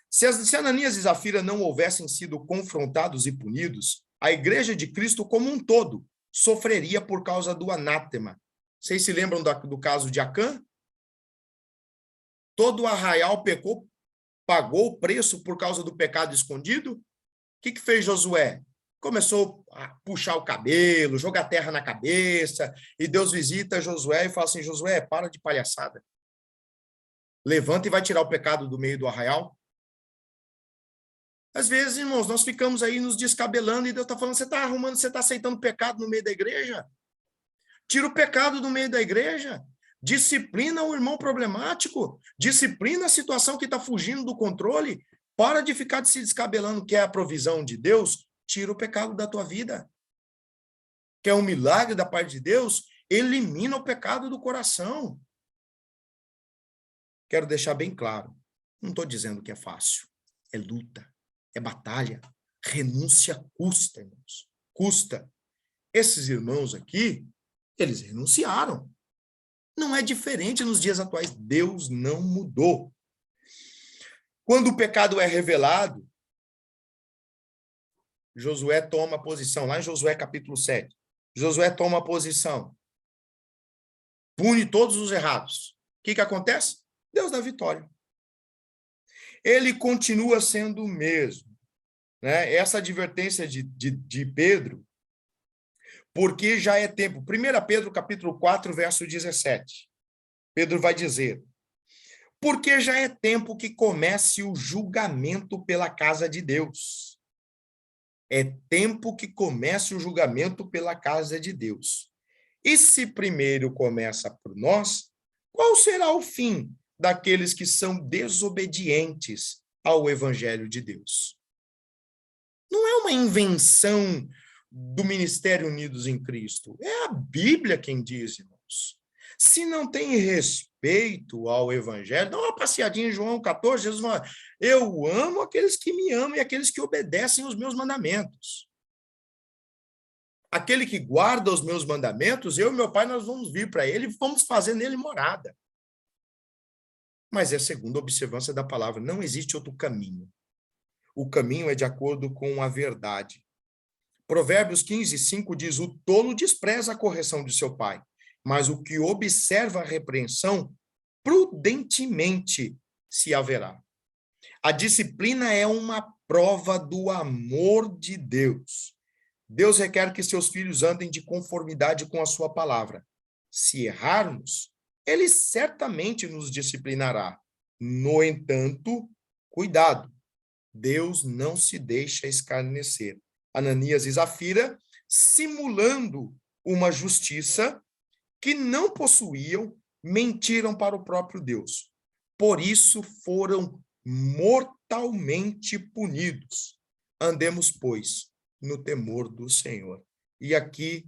Se Ananias e Zafira não houvessem sido confrontados e punidos, a igreja de Cristo como um todo sofreria por causa do anátema. Vocês se lembram do caso de Acã? Todo o arraial pecou, pagou o preço por causa do pecado escondido? O que fez Josué? Começou a puxar o cabelo, jogar terra na cabeça, e Deus visita Josué e fala assim: Josué, para de palhaçada. Levanta e vai tirar o pecado do meio do arraial. Às vezes, irmãos, nós ficamos aí nos descabelando e Deus está falando: você está arrumando, você está aceitando pecado no meio da igreja? Tira o pecado do meio da igreja. Disciplina o irmão problemático. Disciplina a situação que está fugindo do controle. Para de ficar se descabelando, que é a provisão de Deus. Tira o pecado da tua vida. Quer um milagre da parte de Deus? Elimina o pecado do coração. Quero deixar bem claro. Não estou dizendo que é fácil. É luta. É batalha. Renúncia custa, irmãos. Custa. Esses irmãos aqui, eles renunciaram. Não é diferente nos dias atuais. Deus não mudou. Quando o pecado é revelado, Josué toma posição. Lá em Josué capítulo 7. Josué toma posição. Pune todos os errados. O que acontece? Deus dá vitória. Ele continua sendo o mesmo. Né? Essa advertência de Pedro, porque já é tempo. 1 Pedro, capítulo 4, verso 17. Pedro vai dizer: porque já é tempo que comece o julgamento pela casa de Deus. É tempo que comece o julgamento pela casa de Deus. E se primeiro começa por nós, qual será o fim daqueles que são desobedientes ao evangelho de Deus? Não é uma invenção do Ministério Unidos em Cristo. É a Bíblia quem diz, irmãos. Se não tem respeito ao evangelho, dá uma passeadinha em João 14, Jesus fala: eu amo aqueles que me amam e aqueles que obedecem os meus mandamentos. Aquele que guarda os meus mandamentos, eu e meu Pai, nós vamos vir para ele e vamos fazer nele morada. Mas é segundo a observância da palavra, não existe outro caminho. O caminho é de acordo com a verdade. Provérbios 15:5 diz, o tolo despreza a correção de seu pai, mas o que observa a repreensão, prudentemente se haverá. A disciplina é uma prova do amor de Deus. Deus requer que seus filhos andem de conformidade com a sua palavra. Se errarmos, ele certamente nos disciplinará. No entanto, cuidado, Deus não se deixa escarnecer. Ananias e Zafira, simulando uma justiça que não possuíam, mentiram para o próprio Deus. Por isso foram mortalmente punidos. Andemos, pois, no temor do Senhor. E aqui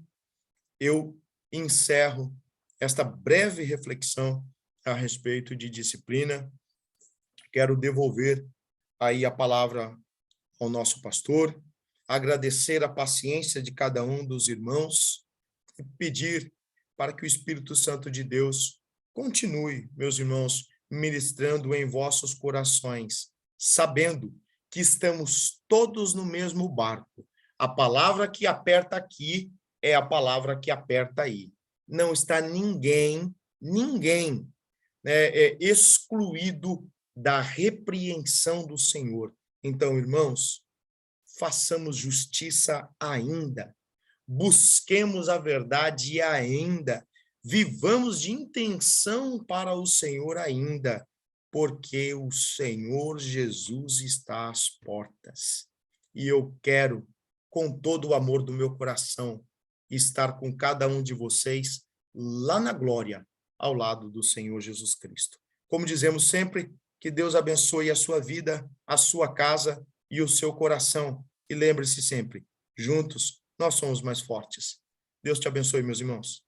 eu encerro esta breve reflexão a respeito de disciplina. Quero devolver aí a palavra ao nosso pastor, agradecer a paciência de cada um dos irmãos e pedir para que o Espírito Santo de Deus continue, meus irmãos, ministrando em vossos corações, sabendo que estamos todos no mesmo barco. A palavra que aperta aqui é a palavra que aperta aí. Não está ninguém excluído da repreensão do Senhor. Então, irmãos, façamos justiça ainda, busquemos a verdade ainda, vivamos de intenção para o Senhor ainda, porque o Senhor Jesus está às portas. E eu quero, com todo o amor do meu coração, estar com cada um de vocês lá na glória, ao lado do Senhor Jesus Cristo. Como dizemos sempre, que Deus abençoe a sua vida, a sua casa e o seu coração. E lembre-se sempre, juntos nós somos mais fortes. Deus te abençoe, meus irmãos.